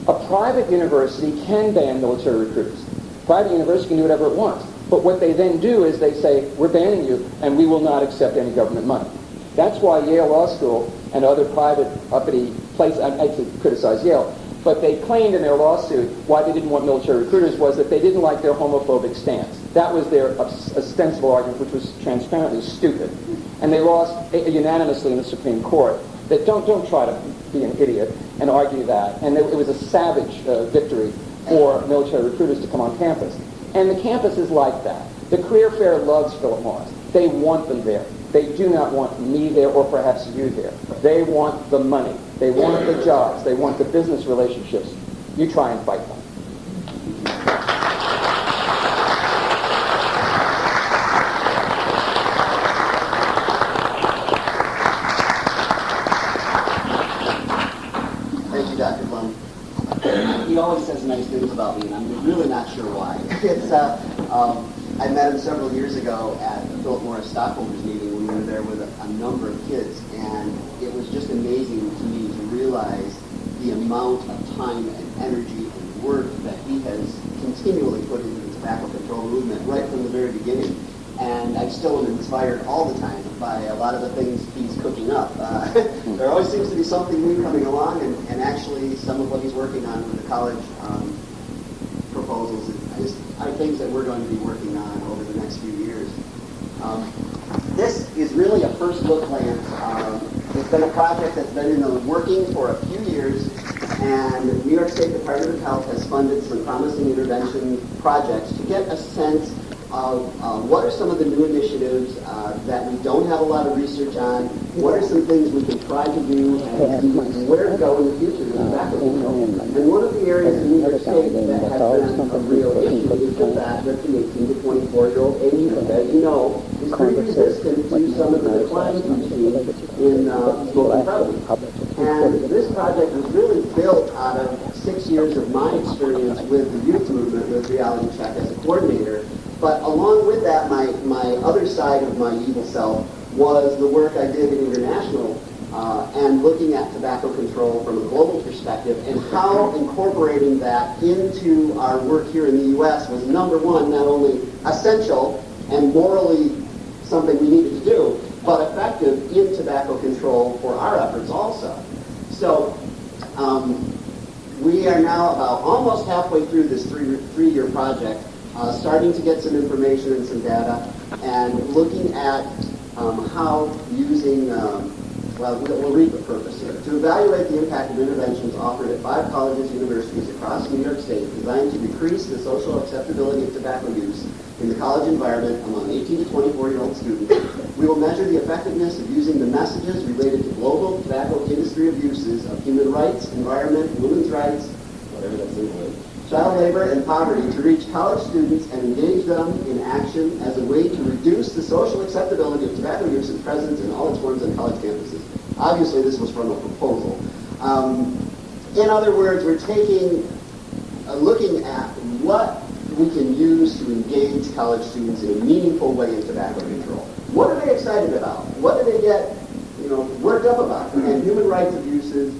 A private university can ban military recruiters. Private university can do whatever it wants. But what they then do is they say, we're banning you, and we will not accept any government money. That's why Yale Law School and other private uppity places, I hate to criticize Yale, but they claimed in their lawsuit why they didn't want military recruiters was that they didn't like their homophobic stance. That was their ostensible argument, which was transparently stupid. And they lost unanimously in the Supreme Court. That don't try to be an idiot and argue that. And it was a savage victory for military recruiters to come on campus. And the campus is like that. The career fair loves Philip Morris. They want them there. They do not want me there or perhaps you there. They want the money. They want the jobs. They want the business relationships. You try and fight them. Thank you, Dr. Blum. He always says nice things about me, and I'm really not sure why. I met him several years ago at the Philip Morris stockholders meeting. We were there with a number of kids, and it was just amazing to me to realize the amount of time and energy and work that he has continually put into the tobacco control movement right from the very beginning. And I still am inspired all the time by a lot of the things he's cooking up. There always seems to be something new coming along, and actually some of what he's working on with the college proposals are things that we're going to be working on over the next few years. This is really a first look glance. It's been a project that's been in the working for a few years, and the New York State Department of Health has funded some promising intervention projects to get a sense of what are some of the new initiatives that we don't have a lot of research on, what are some things we can try to do, and where to go in the future with tobacco control. And one of the areas in New York State that has been a real issue is the fact that the 18 to 24-year-old age group, as you know, is pretty resistant to some of the declines we've seen in smoking prevalence. And this project was really built out of 6 years of my experience with the youth movement with Reality Check as a coordinator. But along with that, my other side of my evil self was the work I did in international and looking at tobacco control from a global perspective and how incorporating that into our work here in the U.S. was, number one, not only essential and morally something we needed to do, but effective in tobacco control for our efforts also. So we are now about almost halfway through this three-year project, starting to get some information and some data, and looking at how using, we'll read the purpose here. To evaluate the impact of interventions offered at 5 colleges and universities across New York State designed to decrease the social acceptability of tobacco use in the college environment among 18 to 24-year-old students, we will measure the effectiveness of using the messages related to global tobacco industry abuses of human rights, environment, women's rights, whatever that's in there, child labor, and poverty to reach college students and engage them in action as a way to reduce the social acceptability of tobacco use and presence in all its forms on college campuses. Obviously, this was from a proposal. In other words, we're looking at what we can use to engage college students in a meaningful way in tobacco control. What are they excited about? What do they get, worked up about? And human rights abuses,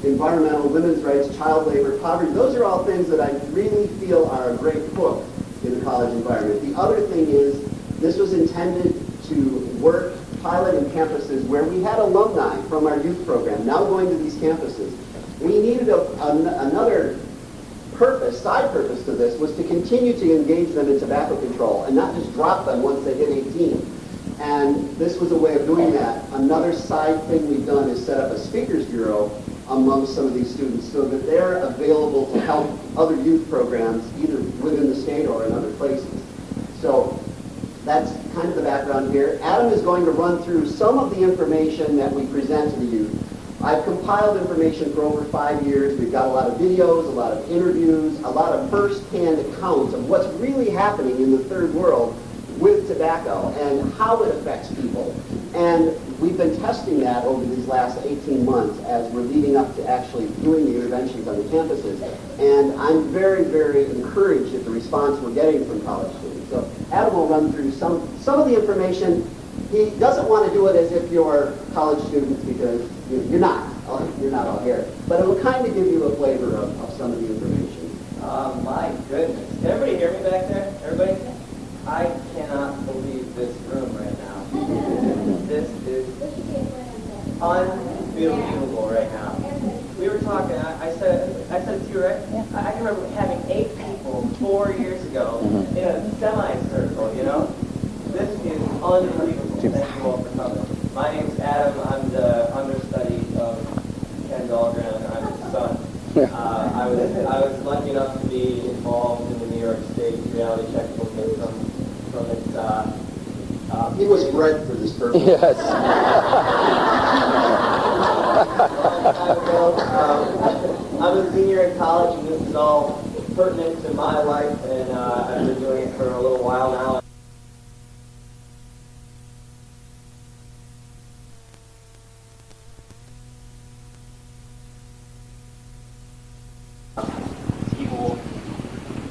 environmental, women's rights, child labor, poverty, those are all things that I really feel are a great hook in the college environment. The other thing is, this was intended to work piloting campuses where we had alumni from our youth program now going to these campuses. We needed another purpose, side purpose to this, was to continue to engage them in tobacco control and not just drop them once they hit 18. And this was a way of doing that. Another side thing we've done is set up a speakers bureau among some of these students so that they're available to help other youth programs either within the state or in other places. So that's kind of the background here. Adam is going to run through some of the information that we present to the youth. I've compiled information for over 5 years. We've got a lot of videos, a lot of interviews, a lot of first-hand accounts of what's really happening in the third world with tobacco and how it affects people. And we've been testing that over these last 18 months as we're leading up to actually doing the interventions on the campuses. And I'm very, very encouraged at the response we're getting from college students. So Adam will run through some of the information. He doesn't want to do it as if you're college students because you're not. You're not all here. But it will kind of give you a flavor of some of the information. My goodness. Can everybody hear me back there? Everybody? I cannot believe this room right now. This is unbelievable right now. We were talking, I said it to you, right? I can remember having 8 people 4 years ago in a semicircle, you know? This is unbelievable. Thank you all for coming. My name's Adam. I'm the understudy of Ken Dahlgren. I'm his son. I was lucky enough to be involved in the New York State reality check movement from its. He was bred for this purpose. Yes. I'm a senior in college, and this is all pertinent to my life, and I've been doing it for a little while now. People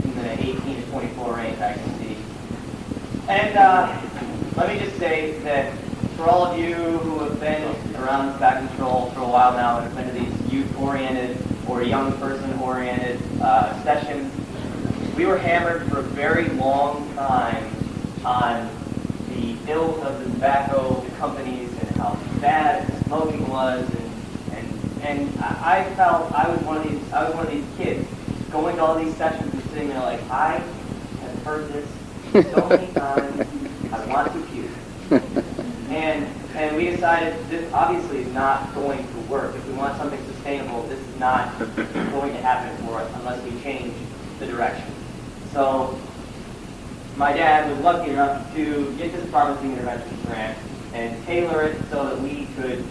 in the 18 to 24 range, I can see. And let me just say that for all of you who have been around tobacco control for a while now and have been to these youth-oriented or young person-oriented sessions, we were hammered for a very long time on the ills of the tobacco companies and how bad smoking was, and I felt I was one of these kids going to all these sessions and sitting there like, I have heard this so many times, I want to puke. And we decided this obviously is not going to work. If we want something sustainable, this is not going to happen for us unless we change the direction. So my dad was lucky enough to get this pharmacy interventions grant and tailor it so that we could,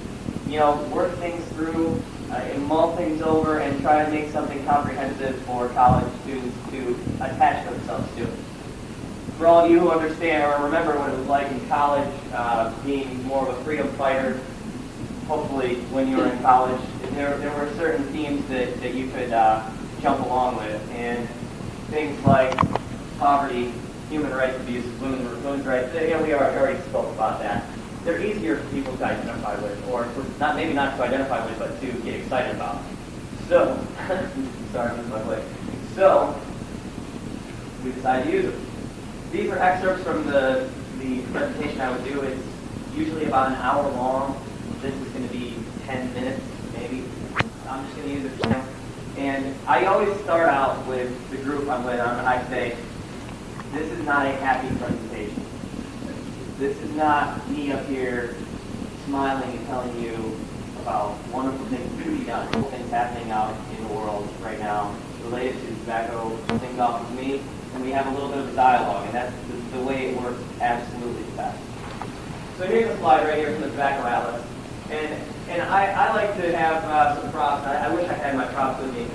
work things through, and mull things over and try to make something comprehensive for college students to attach themselves to. For all of you who understand or remember what it was like in college, being more of a freedom fighter, hopefully when you were in college, there were certain themes that you could jump along with, and things like poverty, human rights abuse, women's rights, we already spoke about that. They're easier for people to identify with, or maybe not to identify with, but to get excited about. So, sorry, I missed my way. So, we decided to use them. These are excerpts from the presentation I would do. It's usually about an hour long. This is going to be 10 minutes, maybe. I'm just going to use it for now. And I always start out with the group I'm with. I say, this is not a happy presentation. This is not me up here smiling and telling you about wonderful things that can be done, things happening out in the world right now related to tobacco, things off of me, and we have a little bit of a dialogue, and that's the way it works absolutely best. So here's a slide right here from the Tobacco Atlas, and I like to have some props. I wish I had my props with me.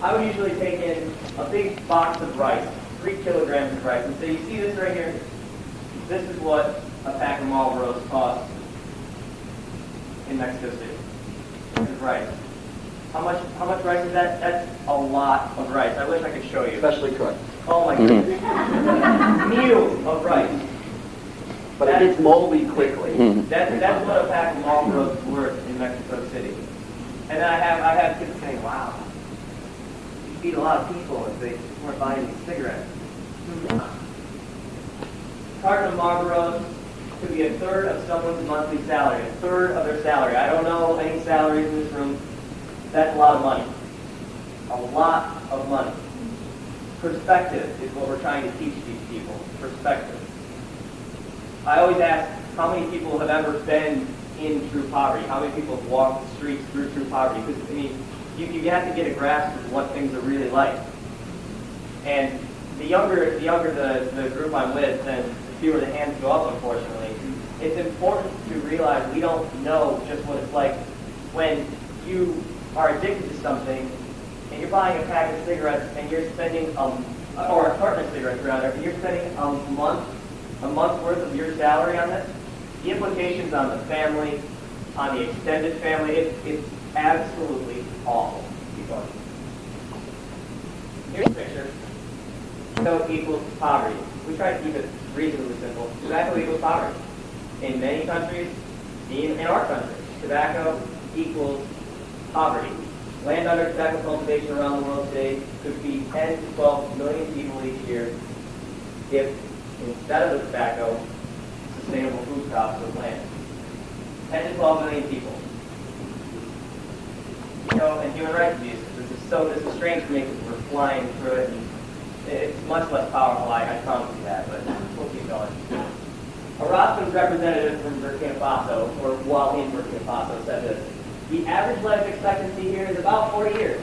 I would usually take in a big box of rice, 3 kilograms of rice, and say, you see this right here? This is what a pack of Marlboros costs in Mexico City. This is rice. How much rice is that? That's a lot of rice. I wish I could show you. Especially cooked. Oh my goodness. Meals of rice. But it gets moldy quickly. That's what a pack of Marlboros is worth in Mexico City. And then I have kids saying, wow, you feed a lot of people if they weren't buying these cigarettes. Carton of Marlboros could be a third of someone's monthly salary, a third of their salary. I don't know any salaries in this room. That's a lot of money. A lot of money. Perspective is what we're trying to teach these people. Perspective. I always ask, how many people have ever been in true poverty? How many people have walked the streets through true poverty? Because, I mean, you have to get a grasp of what things are really like. And the younger the group I'm with, then the fewer the hands go up, unfortunately. It's important to realize we don't know just what it's like when you are addicted to something and you're buying a pack of cigarettes and you're spending, or a carton of cigarettes rather, and you're spending a month's worth of your salary on this. The implications on the family, on the extended family, it's absolutely awful. Keep going. Here's a picture. Tobacco equals poverty. We try to keep it reasonably simple. Tobacco equals poverty. In many countries, in our country, tobacco equals poverty. Land under tobacco cultivation around the world today could feed 10 to 12 million people each year if, instead of the tobacco, sustainable food crops was planted. 10 to 12 million people. You know, and human rights abuses. This is strange for me because we're flying through it, and it's much less powerful, I promise you that, but we'll keep going. A Rossman's representative from Burkina Faso, or while in Burkina Faso, said this: the average life expectancy here is about 40 years.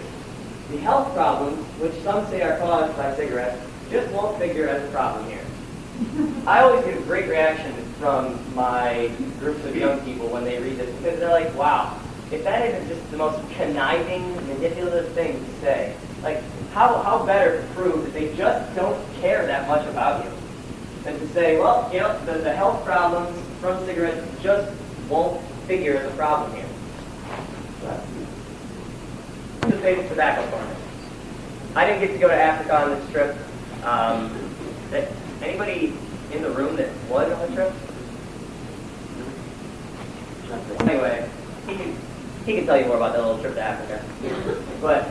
The health problems, which some say are caused by cigarettes, just won't figure as a problem here. I always get a great reaction from my groups of young people when they read this, because they're like, wow, if that isn't just the most conniving, manipulative thing to say, like, how better to prove that they just don't care that much about you than to say, well, you know, the health problems from cigarettes just won't figure as a problem here. The famous tobacco farmers. I didn't get to go to Africa on this trip. Anybody in the room that was on the trip? Anyway, he can tell you more about that little trip to Africa. But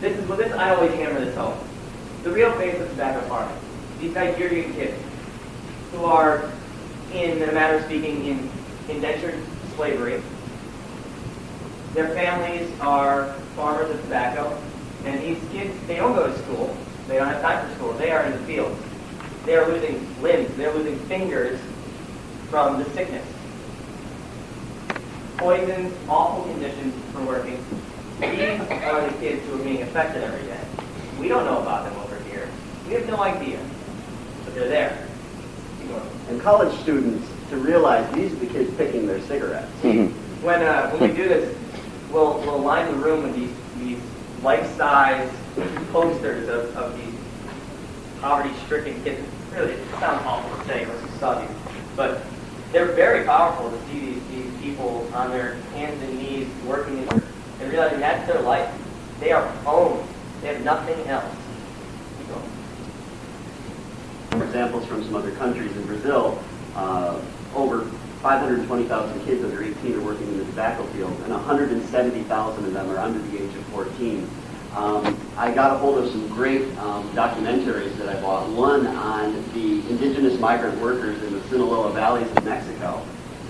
this I always hammer this home. The real face of tobacco farming. These Nigerian kids who are, in a matter of speaking, in indentured slavery. Their families are farmers of tobacco, and these kids, they don't go to school. They don't have time for school. They are in the fields. They are losing limbs. They're losing fingers from the sickness. Poisons, awful conditions for working. These are the kids who are being affected every day. We don't know about them over here. We have no idea, but they're there. And college students to realize these are the kids picking their cigarettes. Mm-hmm. When we do this, we'll line the room with these life-size posters of these poverty-stricken kids. Really, it sounds awful to say unless you saw these, but they're very powerful to see these people on their hands and knees working in and realizing that's their life. They are owned. They have nothing else. Examples from some other countries. In Brazil, over 520,000 kids under 18 are working in the tobacco field, and 170,000 of them are under the age of 14. I got a hold of some great documentaries that I bought. One on the indigenous migrant workers in the Sinaloa valleys of Mexico,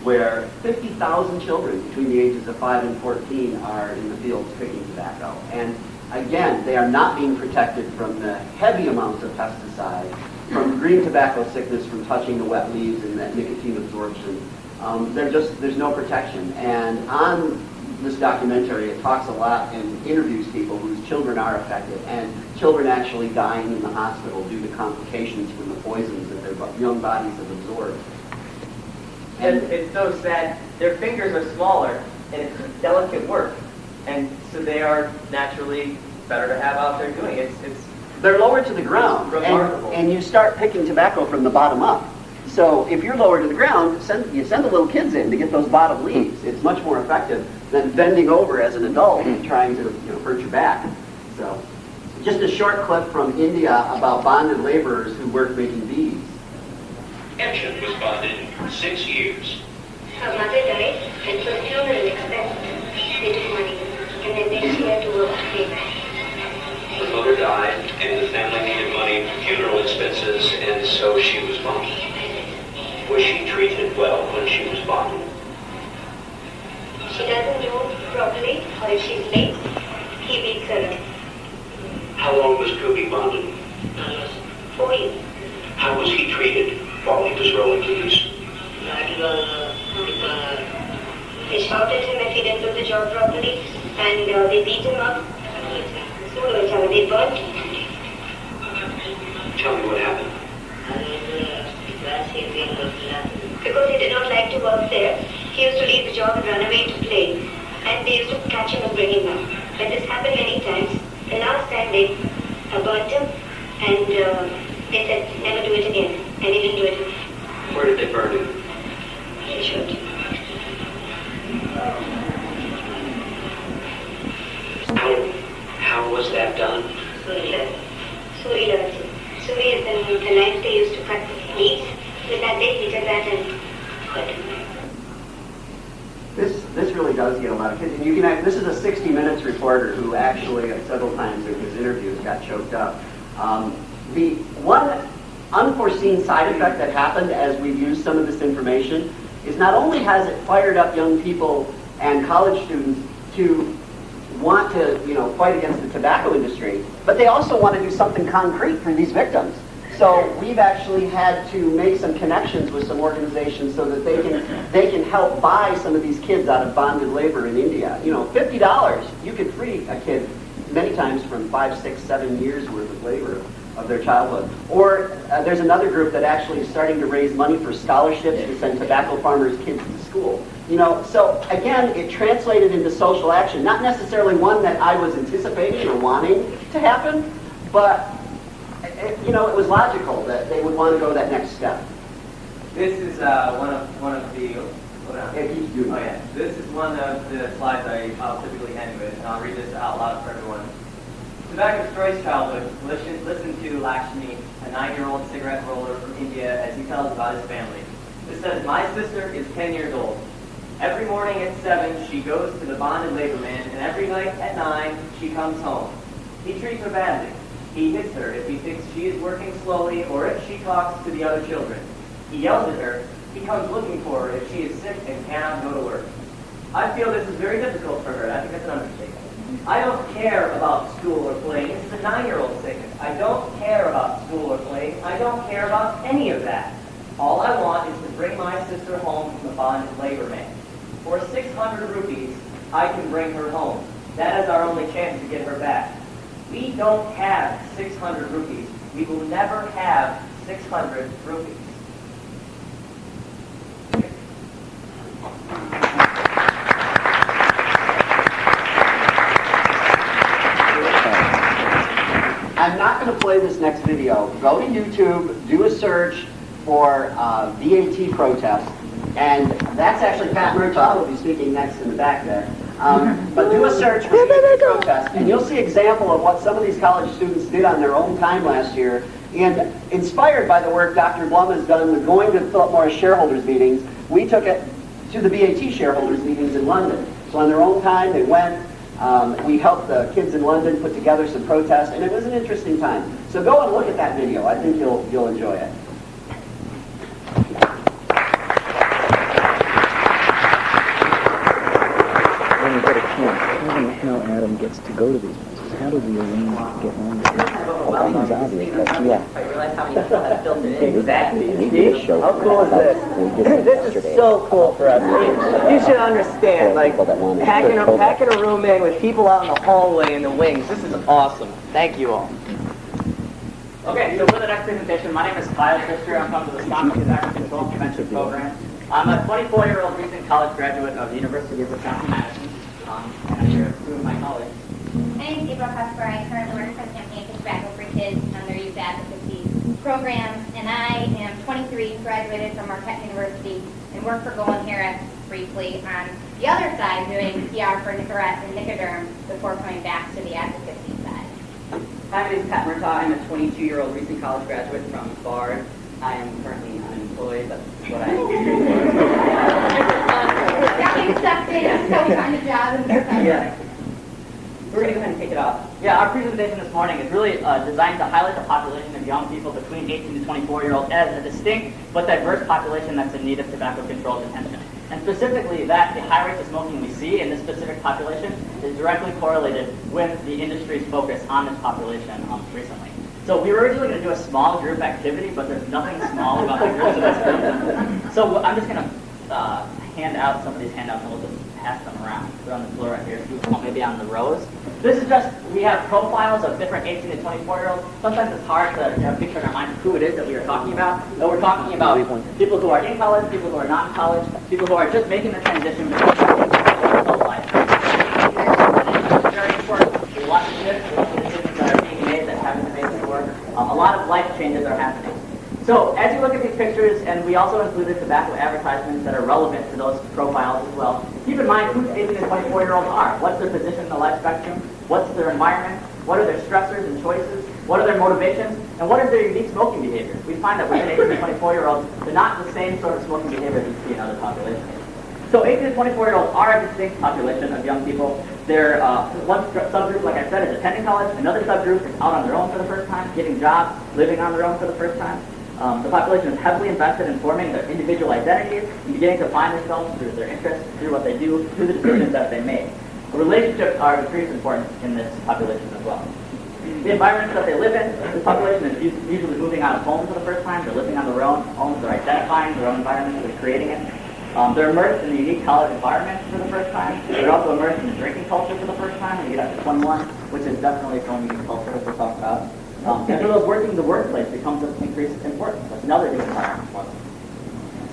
where 50,000 children between the ages of 5 and 14 are in the fields picking tobacco. And again, they are not being protected from the heavy amounts of pesticides, from green tobacco sickness from touching the wet leaves and that nicotine absorption. There's no protection. And on this documentary, it talks a lot and interviews people whose children are affected, and children actually dying in the hospital due to complications from the poisons that their young bodies have absorbed. And it's so sad. Their fingers are smaller, and it's delicate work, and so they are naturally better to have out there doing it. They're lowered to the ground, remarkable. and you start picking tobacco from the bottom up. So if you're lower to the ground, you send the little kids in to get those bottom leaves. It's much more effective than bending over as an adult and trying to hurt your back. So just a short clip from India about bonded laborers who work making beads. Action was bonded for 6 years. Her mother died and her funeral expense this money, and then next year to work payback. Her mother died, and the family needed money for funeral expenses, and so she was bonded. Was she treated she doesn't do properly, or if she's late, he beats her up. How long was Kubi bonded? 4 years. How was he treated while he was rolling keys? They shouted at him if he didn't do the job properly, and they beat him up. They burnt him. Tell me what happened. Because he did not like to work there, he used to leave the job and run away to play. And they used to catch him and bring him up. But this happened many times. The last time they burnt him, and they said, never do it again. And he didn't do it. Where did they burn him? They should. How was that done? Suri is the knife they used to cut the leaves. With that they did that and cut him. This really does get a lot of kids. And you can this is a 60 Minutes reporter who actually several times in his interviews got choked up. The one unforeseen side effect that happened as we've used some of this information is not only has it fired up young people and college students to want to, fight against the tobacco industry, but they also want to do something concrete for these victims. So we've actually had to make some connections with some organizations so that they can help buy some of these kids out of bonded labor in India. $50, you could free a kid many times from 5, 6, 7 years worth of labor of their childhood. Or there's another group that actually is starting to raise money for scholarships to send tobacco farmers' kids to school. So again, it translated into social action, not necessarily one that I was anticipating or wanting to happen, but it was logical that they would want to go that next step. This is one of the. This is one of the slides I'll typically end with, and I'll read this out loud for everyone. Tobacco destroys childhood. Listen to Lakshmi, a 9-year-old cigarette roller from India, as he tells about his family. This says, my sister is 10 years old. Every morning at 7, she goes to the bonded labor man, and every night at 9, she comes home. He treats her badly. He hits her if he thinks she is working slowly or if she talks to the other children. He yells at her. He comes looking for her if she is sick and cannot go to work. I feel this is very difficult for her. I think that's an understatement. I don't care about school or playing. This is a 9-year-old statement. I don't care about school or playing. I don't care about any of that. All I want is to bring my sister home from the bonded labor man. For 600 rupees, I can bring her home. That is our only chance to get her back. We don't have 600 rupees. We will never have 600 rupees. I'm not going to play this next video. Go to YouTube, do a search for VAT protest, and that's actually Pat Murtaugh, who will be speaking next in the back there. But do a search for VAT protest, and you'll see an example of what some of these college students did on their own time last year. And inspired by the work Dr. Blum has done with going to Philip Morris shareholders meetings, we took it to the BAT shareholders meetings in London. So on their own time, they went. We helped the kids in London put together some protests, and it was an interesting time. So go and look at that video. I think you'll enjoy it. When we get a chance, how Adam gets to go to these places? How do we arrange to get on there? Well, seems obvious, but yeah. I realize how many people have filtered in. Exactly. You need to show How cool is this? This is so cool for us. You should understand, like, packing a room in with people out in the hallway in the wings. This is awesome. Thank you all. Okay, so for the next presentation, my name is Kyle Pfister. I'm from the Wisconsin Tobacco Control Prevention Program. I'm a 24-year-old recent college graduate of the University of Wisconsin-Madison, and I'm here with two of my colleagues. My name is April Cusper. I currently work for the Campaign for Tobacco for Kids on their youth advocacy programs, and I am 23, graduated from Marquette University, and work for Golan Harris briefly on the other side, doing PR for Nicorette and Nicoderm before coming back to the advocacy side. Hi, my name is Pat Murtaugh. I'm a 22-year-old recent college graduate from Bard. I am currently unemployed. That's what I do. Got accepted, so find a job in Yeah. We're going to go ahead and kick it off. Yeah, our presentation this morning is really designed to highlight the population of young people between 18 to 24-year-olds as a distinct but diverse population that's in need of tobacco control attention. And specifically that the high rates of smoking we see in this specific population is directly correlated with the industry's focus on this population recently. So we were originally going to do a small group activity, but there's nothing small about the groups of this group. So I'm just going to hand out some of these handouts and we'll just pass them around. They're on the floor right here, maybe on the rows. This is just, we have profiles of different 18 to 24-year-olds. Sometimes it's hard to picture in our mind who it is that we are talking about. But we're talking about people who are in college, people who are not in college, people who are just making the transition between adult life. It's very important. We want to shift, we want the decisions that are being made that haven't been made before. A lot of life changes are happening. So as you look at these pictures, and we also included tobacco advertisements that are relevant to those profiles as well, keep in mind who 18 and 24-year-olds are. What's their position in the life spectrum? What's their environment? What are their stressors and choices? What are their motivations? And what is their unique smoking behavior? We find that within 18 and 24-year-olds, they're not the same sort of smoking behavior that you see in other populations. So 18 and 24-year-olds are a distinct population of young people. They're, one subgroup, like I said, is attending college. Another subgroup is out on their own for the first time, getting jobs, living on their own for the first time. The population is heavily invested in forming their individual identities and beginning to find themselves through their interests, through what they do, through the decisions that they make. Relationships are extremely important in this population as well. The environments that they live in, this population is usually moving out of home for the first time. They're living on their own homes. They're identifying their own environment. They're creating it. They're immersed in the unique college environment for the first time. They're also immersed in the drinking culture for the first time when you get up to 21, which is definitely its own unique culture that we'll talk about. And for those working, the workplace becomes of increased importance. That's another new environment for them.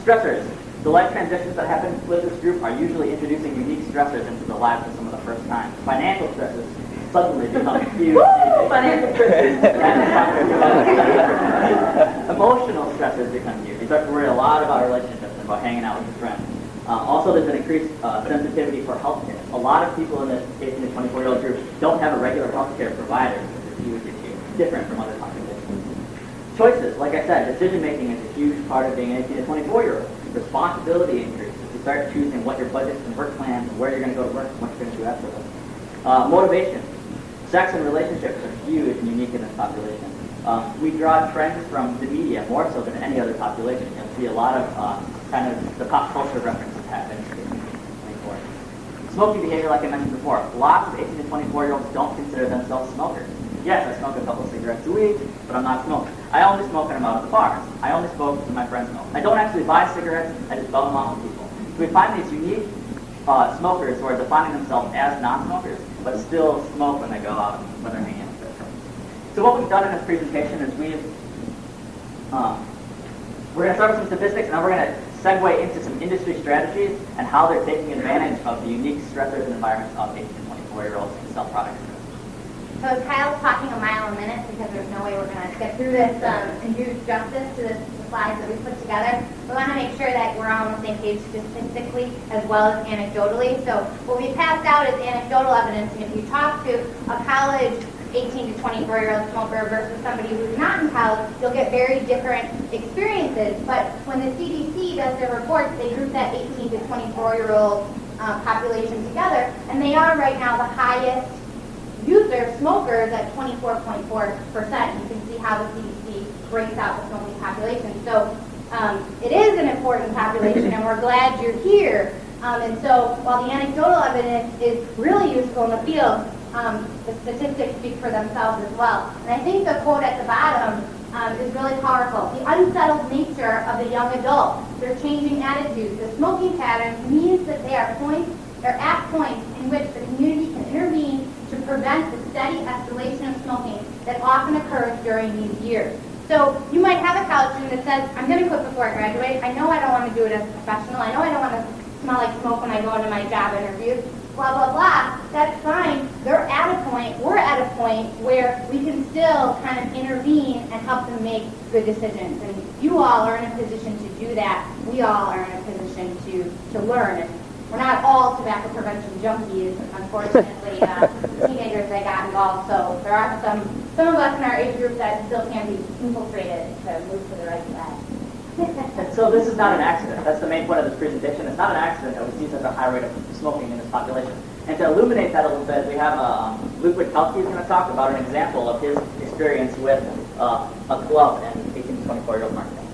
Stressors. The life transitions that happen with this group are usually introducing unique stressors into the lives of some of the first time. Financial stresses suddenly become huge. Financial stresses. Emotional stressors become huge. You start to worry a lot about relationships and about hanging out with your friends. Also, there's an increased sensitivity for healthcare. A lot of people in this 18 to 24-year-old group don't have a regular healthcare provider, which is a huge issue, different from other populations. Choices, like I said, decision-making is a huge part of being an 18 to 24-year-old. Responsibility increases. You start choosing what your budgets and work plans and where you're going to go to work and what you're going to do after this. Motivation. Sex and relationships are huge and unique in this population. We draw trends from the media more so than any other population. You'll see a lot of kind of the pop culture references happen in 24. Smoking behavior, like I mentioned before, lots of 18 to 24-year-olds don't consider themselves smokers. Yes, I smoke a couple of cigarettes a week, but I'm not smoking. I only smoke when I'm out at the bars. I only smoke when my friends smoke. I don't actually buy cigarettes, I just bum them off with people. So we find these unique smokers who are defining themselves as non-smokers, but still smoke when they go out, when they're hanging out with their friends. So what we've done in this presentation is we're going to start with some statistics, and then we're going to segue into some industry strategies and how they're taking advantage of the unique stressors and environments of 18 to 24-year-olds to sell products. So Kyle's talking a mile a minute because there's no way we're going to get through this and do justice to the slides that we put together. We want to make sure that we're all on the same page statistically as well as anecdotally. So what we passed out is anecdotal evidence, and if you talk to a college 18 to 24-year-old smoker versus somebody who's not in college, you'll get very different experiences. But when the CDC does their reports, they group that 18 to 24-year-old population together, and they are right now the highest user smokers at 24.4%. You can see how the CDC breaks out the smoking population. So it is an important population, and we're glad you're here. And so while the anecdotal evidence is really useful in the field, the statistics speak for themselves as well. And I think the quote at the bottom is really powerful. The unsettled nature of the young adult, their changing attitudes, the smoking patterns means that they are at points in which the community can intervene to prevent the steady escalation of smoking that often occurs during these years. So you might have a college student that says, I'm going to quit before I graduate. I know I don't want to do it as a professional. I know I don't want to smell like smoke when I go into my job interviews. Blah, blah, blah. That's fine. They're at a point, we're at a point where we can still kind of intervene and help them make good decisions. And you all are in a position to do that. We all are in a position to learn. And we're not all tobacco prevention junkies, unfortunately. Teenagers that got involved, so there are some of us in our age group that still can be infiltrated to move to the right side. And so this is not an accident. That's the main point of this presentation. It's not an accident that we see such a high rate of smoking in this population. And to illuminate that a little bit, we have Luke Witkowski is going to talk about an example of his experience with a club and 18 to 24-year-old marketing.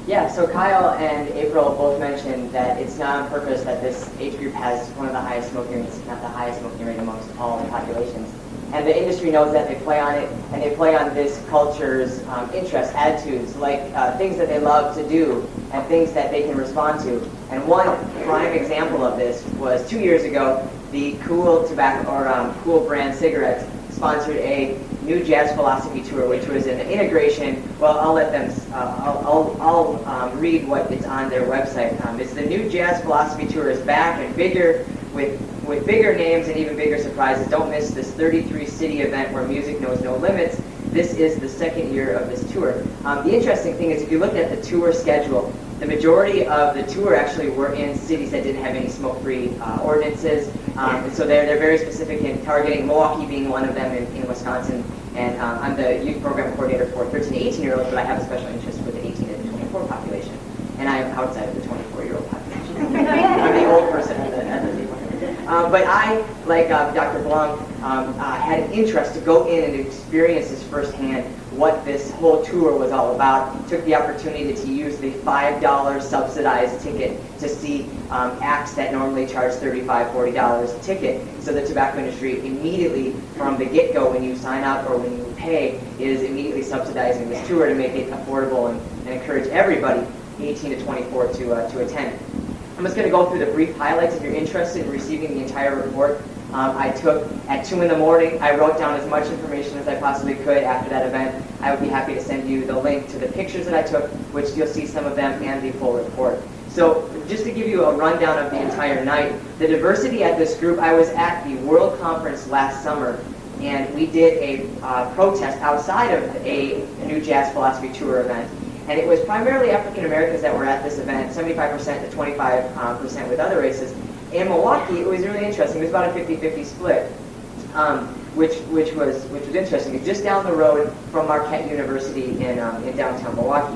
Yeah, so Kyle and April both mentioned that it's not on purpose that this age group has one of the highest smoking rates, if not the highest smoking rate amongst all the populations. And the industry knows that. They play on it, and they play on this culture's interests, attitudes, like things that they love to do and things that they can respond to. And one prime example of this was 2 years ago, the Cool tobacco or Cool brand cigarettes sponsored a new jazz philosophy tour, which was an integration. Well, I'll let them. I'll read what is on their website. It's the new jazz philosophy tour is back and bigger with bigger names and even bigger surprises. Don't miss this 33-city event where music knows no limits. This is the second year of this tour. The interesting thing is if you look at the tour schedule, the majority of the tour actually were in cities that didn't have any smoke-free ordinances. And so they're very specific in targeting, Milwaukee being one of them in Wisconsin. And I'm the youth program coordinator for 13 to 18-year-olds, but I have a special interest with the 18 to 24 population. And I am outside of the 24-year-old population. I'm the old person at the table. But I, like Dr. Blum, had an interest to go in and experience this firsthand what this whole tour was all about. Took the opportunity to use the $5 subsidized ticket to see acts that normally charge $35, $40 a ticket. So the tobacco industry immediately, from the get-go, when you sign up or when you pay, is immediately subsidizing this tour to make it affordable and encourage everybody, 18 to 24, to attend. I'm just going to go through the brief highlights. If you're interested in receiving the entire report, I took at 2 in the morning. I wrote down as much information as I possibly could after that event. I would be happy to send you the link to the pictures that I took, which you'll see some of them, and the full report. So just to give you a rundown of the entire night, the diversity at this group, I was at the World Conference last summer, and we did a protest outside of a new Jazz Philosophy Tour event. And it was primarily African Americans that were at this event, 75% to 25% with other races. In Milwaukee, it was really interesting. It was about a 50-50 split, which was interesting. It's just down the road from Marquette University in downtown Milwaukee.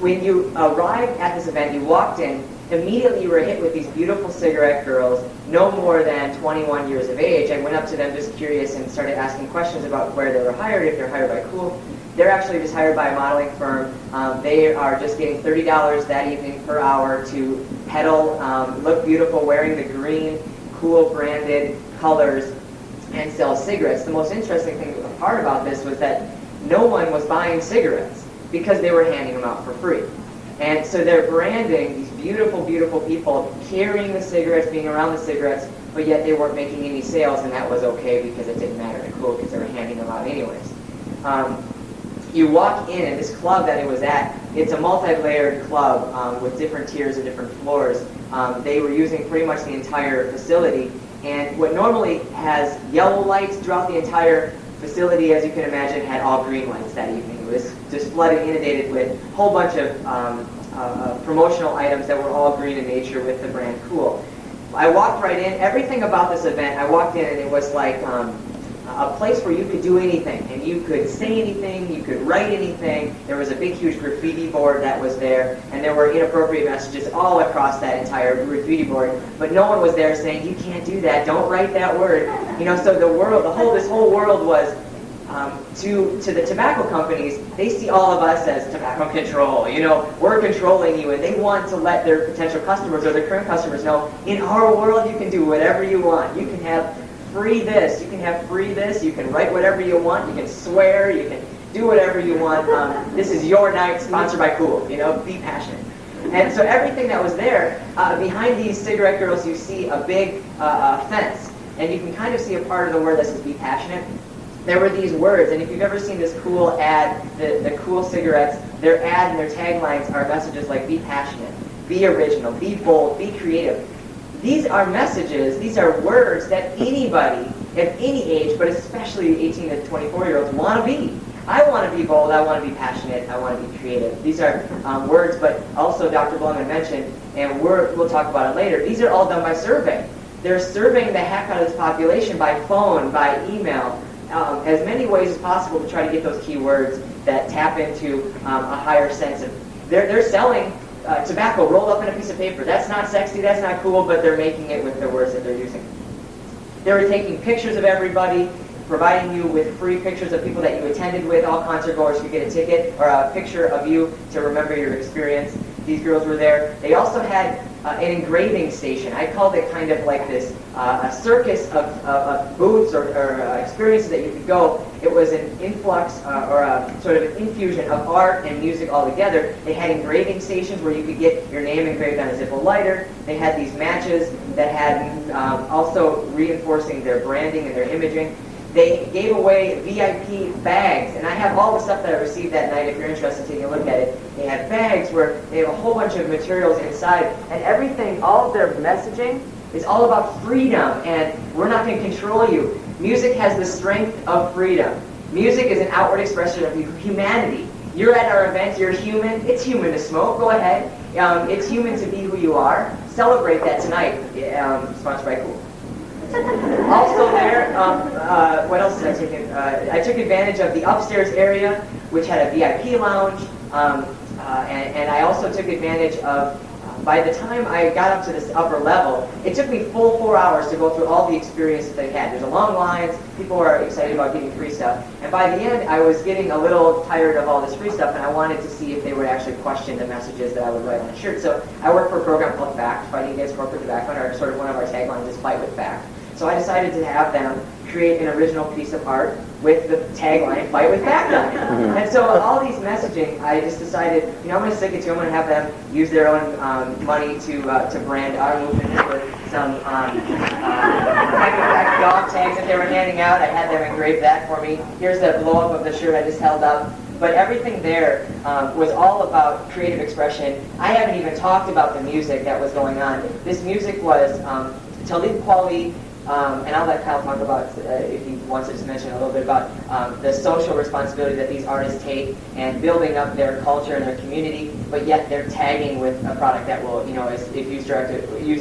When you arrived at this event, you walked in, immediately you were hit with these beautiful cigarette girls, no more than 21 years of age. I went up to them just curious and started asking questions about where they were hired, if they're hired by Cool. They're actually just hired by a modeling firm. They are just getting $30 that evening per hour to pedal, look beautiful, wearing the green, Cool branded colors, and sell cigarettes. The most interesting part about this was that no one was buying cigarettes because they were handing them out for free. And so they're branding these beautiful, beautiful people, carrying the cigarettes, being around the cigarettes, but yet they weren't making any sales, and that was okay because it didn't matter to Cool because they were handing them out anyways. You walk in, and this club that it was at, it's a multi-layered club with different tiers and different floors. They were using pretty much the entire facility, and what normally has yellow lights throughout the entire facility, as you can imagine, had all green lights that evening. It was just flooded, inundated with a whole bunch of promotional items that were all green in nature with the brand Cool. I walked right in. Everything about this event, I walked in, and it was like a place where you could do anything, and you could say anything, you could write anything. There was a big, huge graffiti board that was there, and there were inappropriate messages all across that entire graffiti board, but no one was there saying, you can't do that, don't write that word. So this whole world was, to the tobacco companies, they see all of us as tobacco control. We're controlling you, and they want to let their potential customers or their current customers know, in our world, you can do whatever you want. You can have free this, you can have free this, you can write whatever you want, you can swear, you can do whatever you want. This is your night, sponsored by Cool, be passionate. And so everything that was there, behind these cigarette girls, you see a big fence, and you can kind of see a part of the word that says be passionate. There were these words, and if you've ever seen this Cool ad, the Cool cigarettes, their ad and their taglines are messages like be passionate, be original, be bold, be creative. These are messages, these are words that anybody at any age, but especially 18 to 24-year-olds, want to be. I want to be bold, I want to be passionate, I want to be creative. These are words, but also Dr. Blum had mentioned, and we'll talk about it later, these are all done by survey. They're surveying the heck out of this population by phone, by email, as many ways as possible to try to get those keywords that tap into a higher sense of, they're selling tobacco rolled up in a piece of paper. That's not sexy, that's not cool, but they're making it with the words that they're using. They were taking pictures of everybody, providing you with free pictures of people that you attended with. All concert goers could get a ticket or a picture of you to remember your experience. These girls were there. They also had an engraving station. I called it kind of like this, a circus of booths or experiences that you could go. It was an influx or a sort of an infusion of art and music all together. They had engraving stations where you could get your name engraved on a Zippo lighter. They had these matches that had also reinforcing their branding and their imaging. They gave away VIP bags, and I have all the stuff that I received that night if you're interested in taking a look at it. They had bags where they have a whole bunch of materials inside, and everything, all of their messaging is all about freedom, and we're not going to control you. Music has the strength of freedom. Music is an outward expression of humanity. You're at our event, you're human. It's human to smoke, go ahead. It's human to be who you are. Celebrate that tonight. Sponsored by Cool. Also there, what else did I take? I took advantage of the upstairs area, which had a VIP lounge, and I also took advantage of, by the time I got up to this upper level, it took me full 4 hours to go through all the experiences they had. There's a long lines, people are excited about getting free stuff, and by the end I was getting a little tired of all this free stuff, and I wanted to see if they would actually question the messages that I would write on a shirt. So I work for a program called FACT, Fighting Against Corporate Tobacco, and sort of one of our taglines is Fight with FACT. So I decided to have them create an original piece of art with the tagline, Fight with FACT on it. And so all these messaging, I just decided, I'm going to stick it to them. I'm going to have them use their own money to brand our movement with some Fight with FACT dog tags that they were handing out. I had them engrave that for me. Here's the blow-up of the shirt I just held up. But everything there was all about creative expression. I haven't even talked about the music that was going on. This music was Talib Kweli, and I'll let Kyle talk about, if he wants to just mention a little bit about the social responsibility that these artists take and building up their culture and their community, but yet they're tagging with a product that will, if used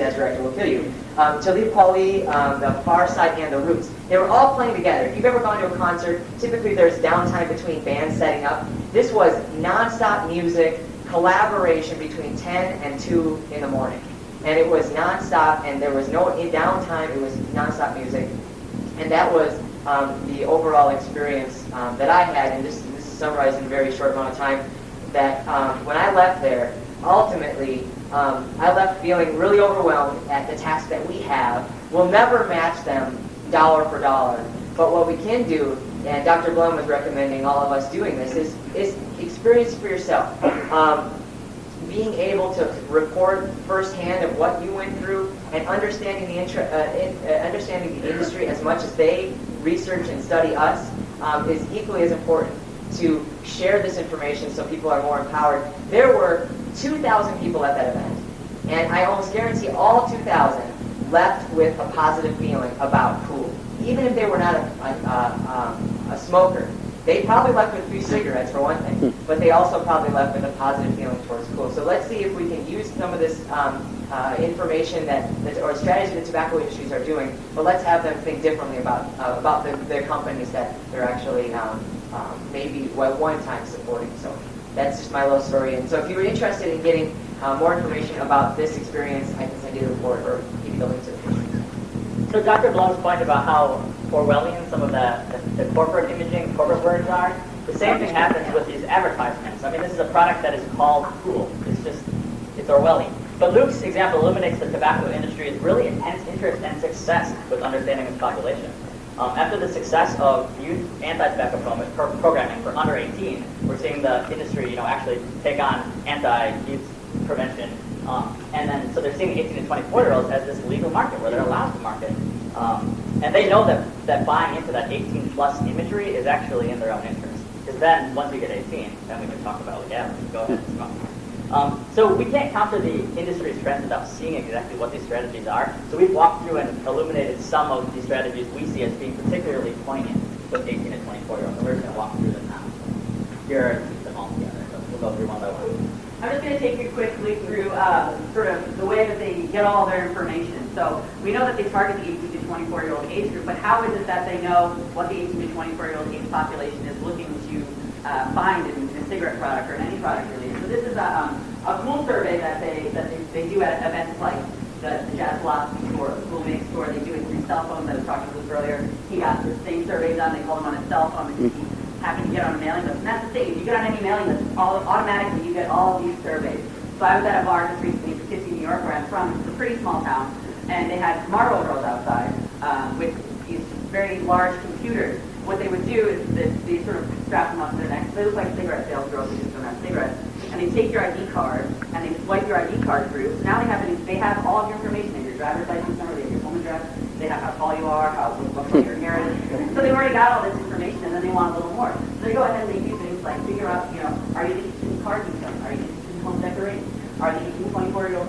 as directed, will kill you. Talib Kweli, the Far Side, and the Roots. They were all playing together. If you've ever gone to a concert, typically there's downtime between bands setting up. This was nonstop music, collaboration between 10 and 2 in the morning. And it was nonstop, and there was no downtime. It was nonstop music, and that was the overall experience that I had. And this is summarized in a very short amount of time. That when I left there, ultimately, I left feeling really overwhelmed at the task that we have. We'll never match them dollar for dollar, but what we can do, and Dr. Blum was recommending all of us doing this, is experience for yourself. Being able to report firsthand of what you went through and understanding the industry as much as they research and study us is equally as important to share this information so people are more empowered. There were 2,000 people at that event, and I almost guarantee all 2,000 left with a positive feeling about Cool. Even if they were not a smoker, they probably left with free cigarettes for one thing, but they also probably left with a positive feeling towards Cool. So let's see if we can use some of this information or strategy that tobacco industries are doing, but let's have them think differently about the companies that they're actually maybe at one time supporting. So that's just my little story. And so if you were interested in getting more information about this experience, I can send you the report or give you the link to the picture. So Dr. Blum's point about how Orwellian some of the corporate imaging, corporate words are, the same thing happens with these advertisements. I mean, this is a product that is called Cool. It's Orwellian. But Luke's example illuminates the tobacco industry's really intense interest and success with understanding its population. After the success of youth anti-tobacco programming for under 18, we're seeing the industry, actually take on anti-youth prevention. And then, so they're seeing 18 to 24-year-olds as this legal market where they're allowed to market. And they know that buying into that 18-plus imagery is actually in their own interest. Because then, once we get 18, then we can talk about legality. Go ahead and smoke. So we can't counter the industry's trends without seeing exactly what these strategies are. So we've walked through and illuminated some of these strategies we see as being particularly poignant with 18 to 24-year-olds. And we're just going to walk through them now. Here are them all together. So we'll go through one by one. I'm just going to take you quickly through sort of the way that they get all their information. So we know that they target the 18 to 24-year-old age group, but how is it that they know what the 18 to 24-year-old age population is looking to find in a cigarette product or in any product related? So this is a Cool survey that they do at events like the Jazz Velocity tour, the Cool Mix tour. They do it through cell phones. I was talking to Luke earlier, he got the same survey done. They called him on his cell phone because he happened to get on a mailing list. And that's the thing, if you get on any mailing list, automatically you get all these surveys. So I was at a bar just recently in Poughkeepsie, New York, where I'm from. It's a pretty small town. And they had Marlboro Girls outside with these very large computers. What they would do is that they sort of strap them up to their necks. They look like cigarette sales girls who just don't have cigarettes. And they take your ID card and they swipe your ID card through. So now they have all of your information, they have your driver's license number, they have your home address, they have how tall you are, what color your hair is. So they've already got all this information, and then they want a little more. So they go ahead and they do things like figure out, are you interested in car detailing? Are you interested in home decorating? Are the 18 to 24-year-old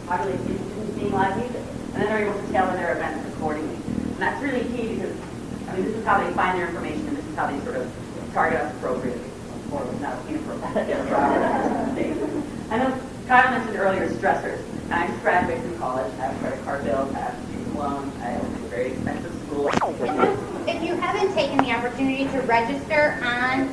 population interested in seeing live music? And then they're able to tailor their events accordingly. And that's really key because, this is how they find their information, and this is how they sort of target us appropriately, or not inappropriately. I know Kyle mentioned earlier stressors, and I just graduated from college. I have credit card bills, I have student loans, I went to a very expensive school. If you haven't taken the opportunity to register on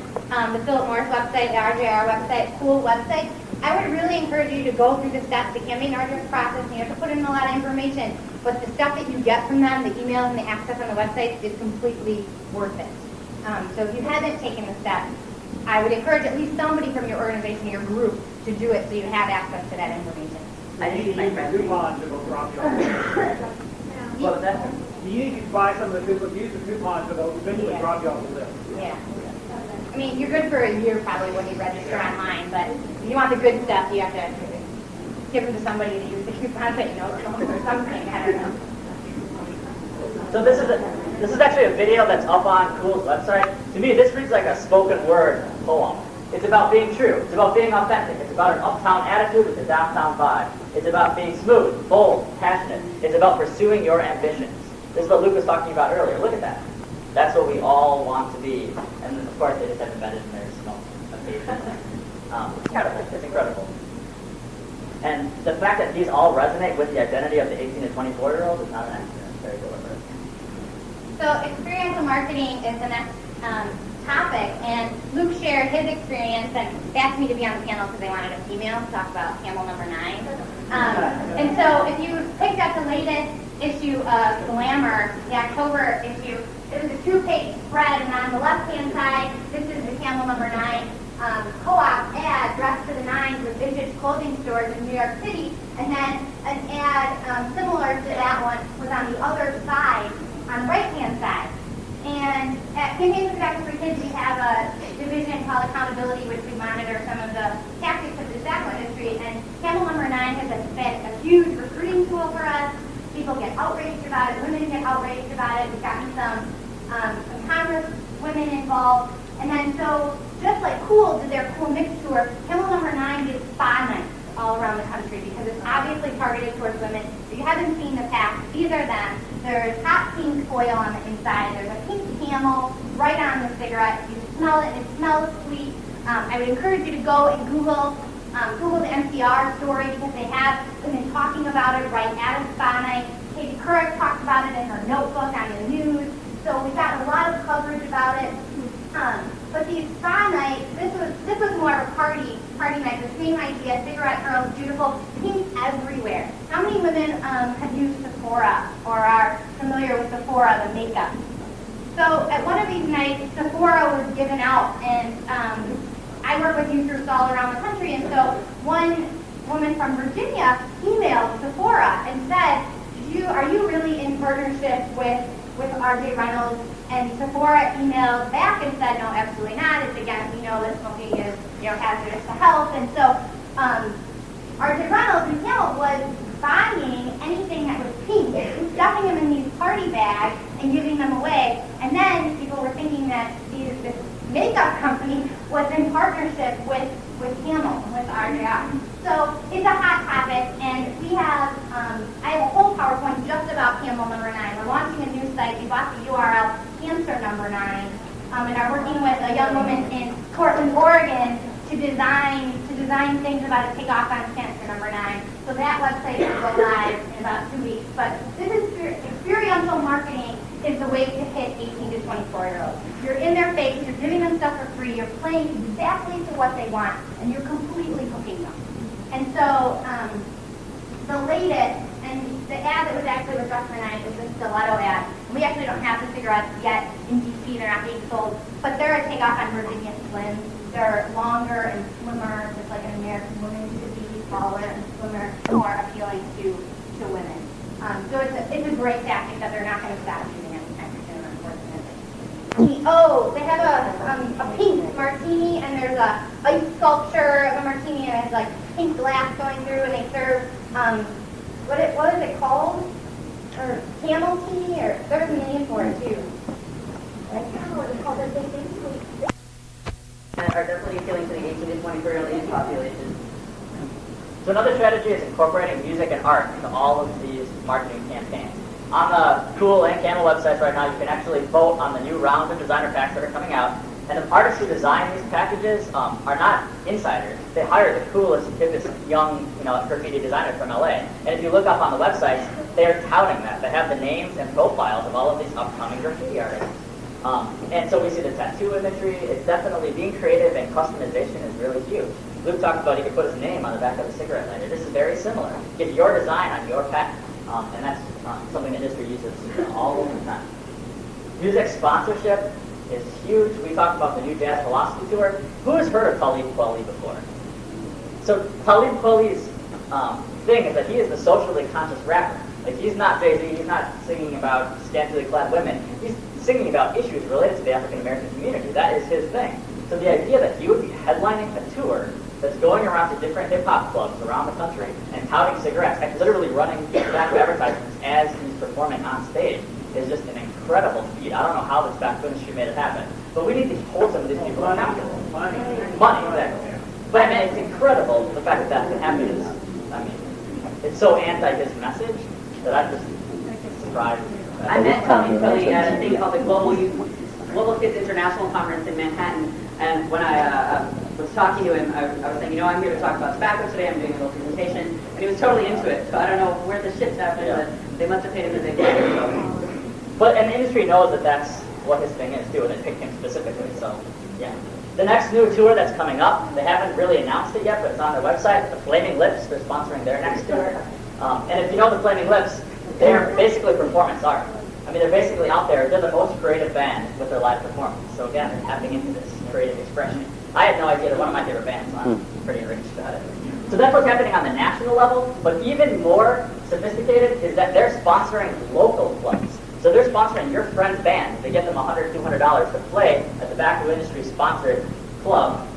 the Philip Morris website, the RJR website, school website, I would really encourage you to go through the steps. It can be an arduous process, and you have to put in a lot of information, but the stuff that you get from them, the emails and the access on the website, is completely worth it. So if you haven't taken the steps, I would encourage at least somebody from your organization, your group, to do it so you have access to that information. I need my friend. Coupons that will drop you off. What was that? You need to buy some of the coupons, use the coupons that will eventually drop you off the list. Yeah. I mean, you're good for a year probably when you register online, but if you want the good stuff, you have to give them to somebody to use the coupons that you know or something. I don't know. So this is actually a video that's up on Cool's website. To me, this reads like a spoken word poem. It's about being true. It's about being authentic. It's about an uptown attitude with a downtown vibe. It's about being smooth, bold, passionate. It's about pursuing your ambitions. This is what Luke was talking about earlier. Look at that. That's what we all want to be. And of course, they just have embedded in their smoke occasionally. It's incredible. It's incredible. And the fact that these all resonate with the identity of the 18 to 24-year-old is not an accident. It's very deliberate. So experiential marketing is the next topic, and Luke shared his experience and asked me to be on the panel because they wanted a female to talk about Camel number 9. And so if you picked up the latest issue of Glamour, the October issue, it was a 2-page spread, and on the left-hand side, this is the Camel number 9 co-op ad, dressed to the nines with vintage clothing stores in New York City, and then an ad similar to that one was on the other side, on the right-hand side. And at Campaigns for Tobacco Free Kids, we have a division called Accountability, which we monitor some of the tactics of the tobacco industry. And Camel number 9 has been a huge recruiting tool for us. People get outraged about it. Women get outraged about it. We've gotten some Congress women involved. And then so, just like Cool did their Cool Mix Tour, Camel number 9 did spa nights all around the country because it's obviously targeted towards women. If you haven't seen the packs, these are them. There's hot pink foil on the inside. There's a pink camel right on the cigarette. You smell it, and it smells sweet. I would encourage you to go and Google the NPR story because they have women talking about it right at a spa night. Katie Couric talked about it in her notebook on the news. So we've gotten a lot of coverage about it. But these spa nights, this was more of a party night. The same idea, cigarette girls, beautiful, pink everywhere. How many women have used Sephora or are familiar with Sephora, the makeup? So at one of these nights, Sephora was given out, and I work with youth groups all around the country, and so one woman from Virginia emailed Sephora and said, are you really in partnership with R.J. Reynolds? And Sephora emailed back and said, no, absolutely not. It's against, that smoking is, hazardous to health. And so R.J. Reynolds and Camel was buying anything that was pink, stuffing them in these party bags and giving them away. And then people were thinking that this makeup company was in partnership with Camel, with RJR. So it's a hot topic, and we have, I have a whole PowerPoint just about Camel number 9. We're launching a new site. We bought the URL Cancer number 9, and are working with a young woman in Portland, Oregon, to design things about to take off on Cancer number 9. So that website will go live in about 2 weeks. But this is experiential marketing is the way to hit 18 to 24-year-olds. You're in their face, you're giving them stuff for free, you're playing exactly to what they want, and you're completely hooking them. And so the latest, and the ad that was actually with Dress for 9 is the stiletto ad. We actually don't have the cigarettes yet in DC. They're not being sold, but they're a takeoff on Virginia Slims. They're longer and slimmer, just like an American woman should be, smaller and slimmer, more appealing to women. So it's a great tactic that they're not going to stop using anytime soon, unfortunately. Oh, they have a pink martini, and there's a ice sculpture of a martini, and it has like pink glass going through, and they serve what is it called? Or camel tea, or there's a name for it too. I don't know what it's called. They basically are definitely appealing to the 18 to 24-year-old age population. So another strategy is incorporating music and art into all of these marketing campaigns. On the Cool and Camel websites right now, you can actually vote on the new round of designer packs that are coming out. And the artists who design these packages are not insiders. They hire the coolest, hippest, young, graffiti designers from LA. And if you look up on the websites, they are touting that. They have the names and profiles of all of these upcoming graffiti artists. And so we see the tattoo imagery. It's definitely being creative, and customization is really huge. Luke talked about he could put his name on the back of a cigarette lighter. This is very similar. Get your design on your pack. And that's something the industry uses all of the time. Music sponsorship is huge. We talked about the new Jazz Philosophy Tour. Who has heard of Talib Kweli before? So Talib Kweli's thing is that he is the socially conscious rapper. Like, he's not Jay-Z, he's not singing about scantily clad women. He's singing about issues related to the African American community. That is his thing. So the idea that he would be headlining a tour that's going around to different hip-hop clubs around the country and touting cigarettes, and literally running back advertisements as he's performing on stage, is just an incredible feat. I don't know how the tobacco industry made it happen, but we need to hold some of these people accountable. Money, exactly. But I mean, it's incredible the fact that that can happen. It's so anti his message that I'm just surprised. I met Talib Kweli at a thing called the Global Kids International Conference in Manhattan, and when I was talking to him, I was saying, I'm here to talk about tobacco today, I'm doing a little presentation, and he was totally into it. So I don't know where the shit's happened, but they must have paid him a big and the industry knows that that's what his thing is too, and they picked him specifically, so yeah. The next new tour that's coming up, they haven't really announced it yet, but it's on their website. The Flaming Lips, they're sponsoring their next tour. And if you know the Flaming Lips, they're basically performance art. I mean, they're basically out there, they're the most creative band with their live performance. So again, they're tapping into this creative expression. I had no idea. They're one of my favorite bands, so I'm pretty enriched about it. So that's what's happening on the national level, but even more sophisticated is that they're sponsoring local clubs. So they're sponsoring your friend's band. They get them $100, $200 to play at the tobacco industry-sponsored club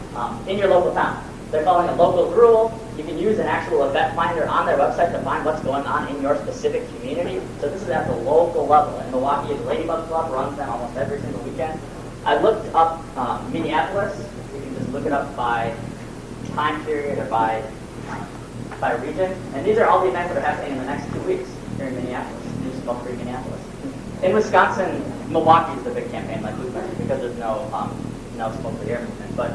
in your local town. They're following a local rule. You can use an actual event finder on their website to find what's going on in your specific community. So this is at the local level. In Milwaukee, the Ladybug Club runs them almost every single weekend. I looked up Minneapolis. You can just look it up by time period or by region. And these are all the events that are happening in the next 2 weeks here in Minneapolis, New Smoke-Free Minneapolis. In Wisconsin, Milwaukee is the big campaign, like Luke mentioned, because there's no smoke-free air movement. But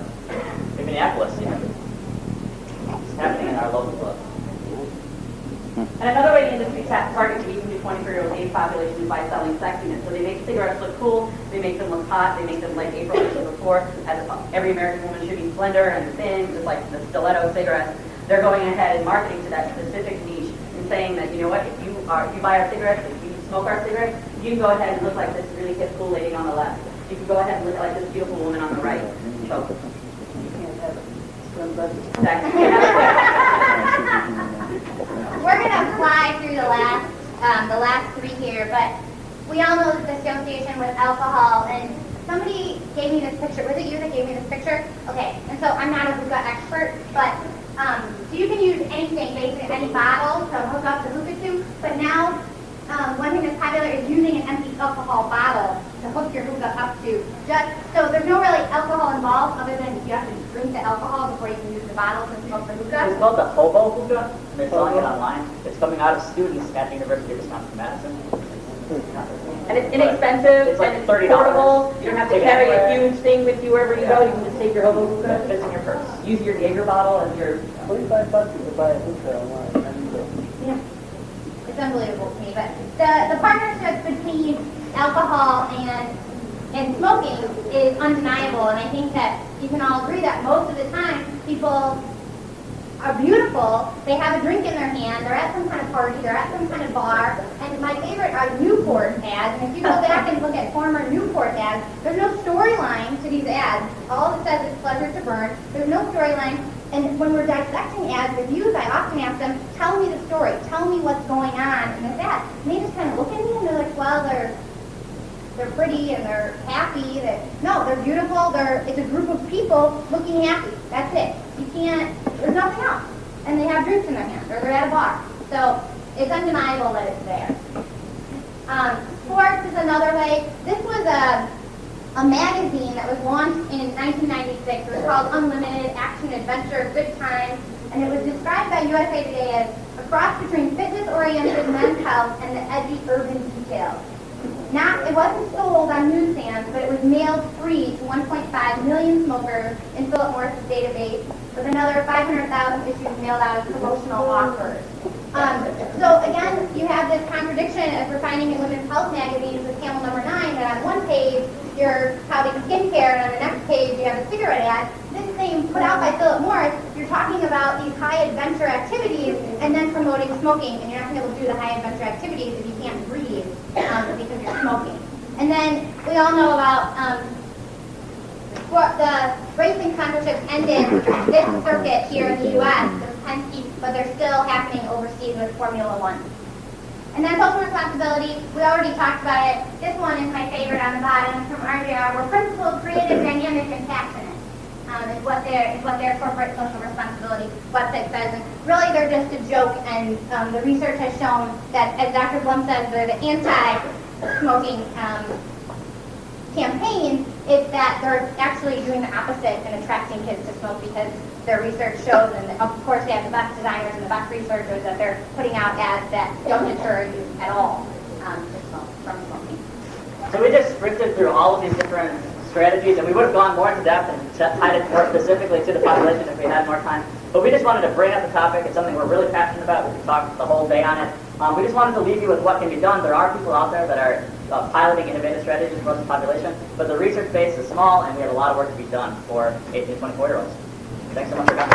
in Minneapolis, it's happening in our local club. And another way the industry targets the 18 to 24-year-old age population is by selling sexiness. So they make cigarettes look cool, they make them look hot, they make them, like April mentioned before, as every American woman should be slender and thin, just like the stiletto cigarettes. They're going ahead and marketing to that specific niche and saying that, if you buy our cigarettes, if you smoke our cigarettes, you can go ahead and look like this really hip, cool lady on the left. You can go ahead and look like this beautiful woman on the right. So, we're going to fly through the last three here, but we all know that the association with alcohol, and somebody gave me this picture. Was it you that gave me this picture? Okay, and so I'm not a hookah expert, but so you can use anything, basically any bottle to hook up the hookah to, but now one thing that's popular is using an empty alcohol bottle to hook your hookah up to. So there's no really alcohol involved other than you have to drink the alcohol before you can use the bottle to smoke the hookah. It's called the Hobo Hookah. They're selling it online. It's coming out of students at the University of Wisconsin-Madison. And it's inexpensive, it's like and it's $30. portable. You don't have to carry a huge thing with you wherever you go. You can just take your hobo hookah. It fits in your purse. Use your Jaeger bottle as your... $45 to buy a hookah online. Yeah. It's unbelievable to me, but the partnership between alcohol and smoking is undeniable, and I think that you can all agree that most of the time people are beautiful. They have a drink in their hand. They're at some kind of party. They're at some kind of bar. And my favorite are Newport ads. And if you go back and look at former Newport ads, there's no storyline to these ads. All it says is pleasure to burn. There's no storyline. And when we're dissecting ads reviews, I often ask them, tell me the story. Tell me what's going on in this ad. And they just kind of look at me and they're like, well, they're pretty and they're happy. No, they're beautiful. It's a group of people looking happy. That's it. There's nothing else. And they have drinks in their hands or they're at a bar. So it's undeniable that it's there. Sports is another way. This was a magazine that was launched in 1996. It was called Unlimited Action Adventure Good Times. And it was described by USA Today as a cross between fitness-oriented men's health and the edgy urban details. It wasn't sold on newsstands, but it was mailed free to 1.5 million smokers in Philip Morris' database, with another 500,000 issues mailed out as promotional offers. So again, you have this contradiction as we're finding in women's health magazines with Camel number 9, that on one page you're touting skincare, and on the next page you have a cigarette ad. This thing put out by Philip Morris, you're talking about these high adventure activities and then promoting smoking, and you're not going to be able to do the high adventure activities if you can't breathe because you're smoking. And then we all know about the racing sponsorships ended this circuit here in the U.S. There's Penske, but they're still happening overseas with Formula One. And then social responsibility, we already talked about it. This one is my favorite on the bottom from RJR. We're principled, creative, dynamic, and passionate. Is what their corporate social responsibility website says. And really, they're just a joke. And the research has shown that, as Dr. Blum says, the anti-smoking campaign is that they're actually doing the opposite and attracting kids to smoke, because their research shows, and of course they have the best designers and the best researchers, that they're putting out ads that don't deter you at all from smoking. So we just sprinted through all of these different strategies, and we would have gone more into depth and tied it more specifically to the population if we had more time. But we just wanted to bring up the topic. It's something we're really passionate about. We could talk the whole day on it. We just wanted to leave you with what can be done. There are people out there that are piloting innovative strategies for the population, but the research base is small, and we have a lot of work to be done for 18 to 24-year-olds. Thanks so much for coming.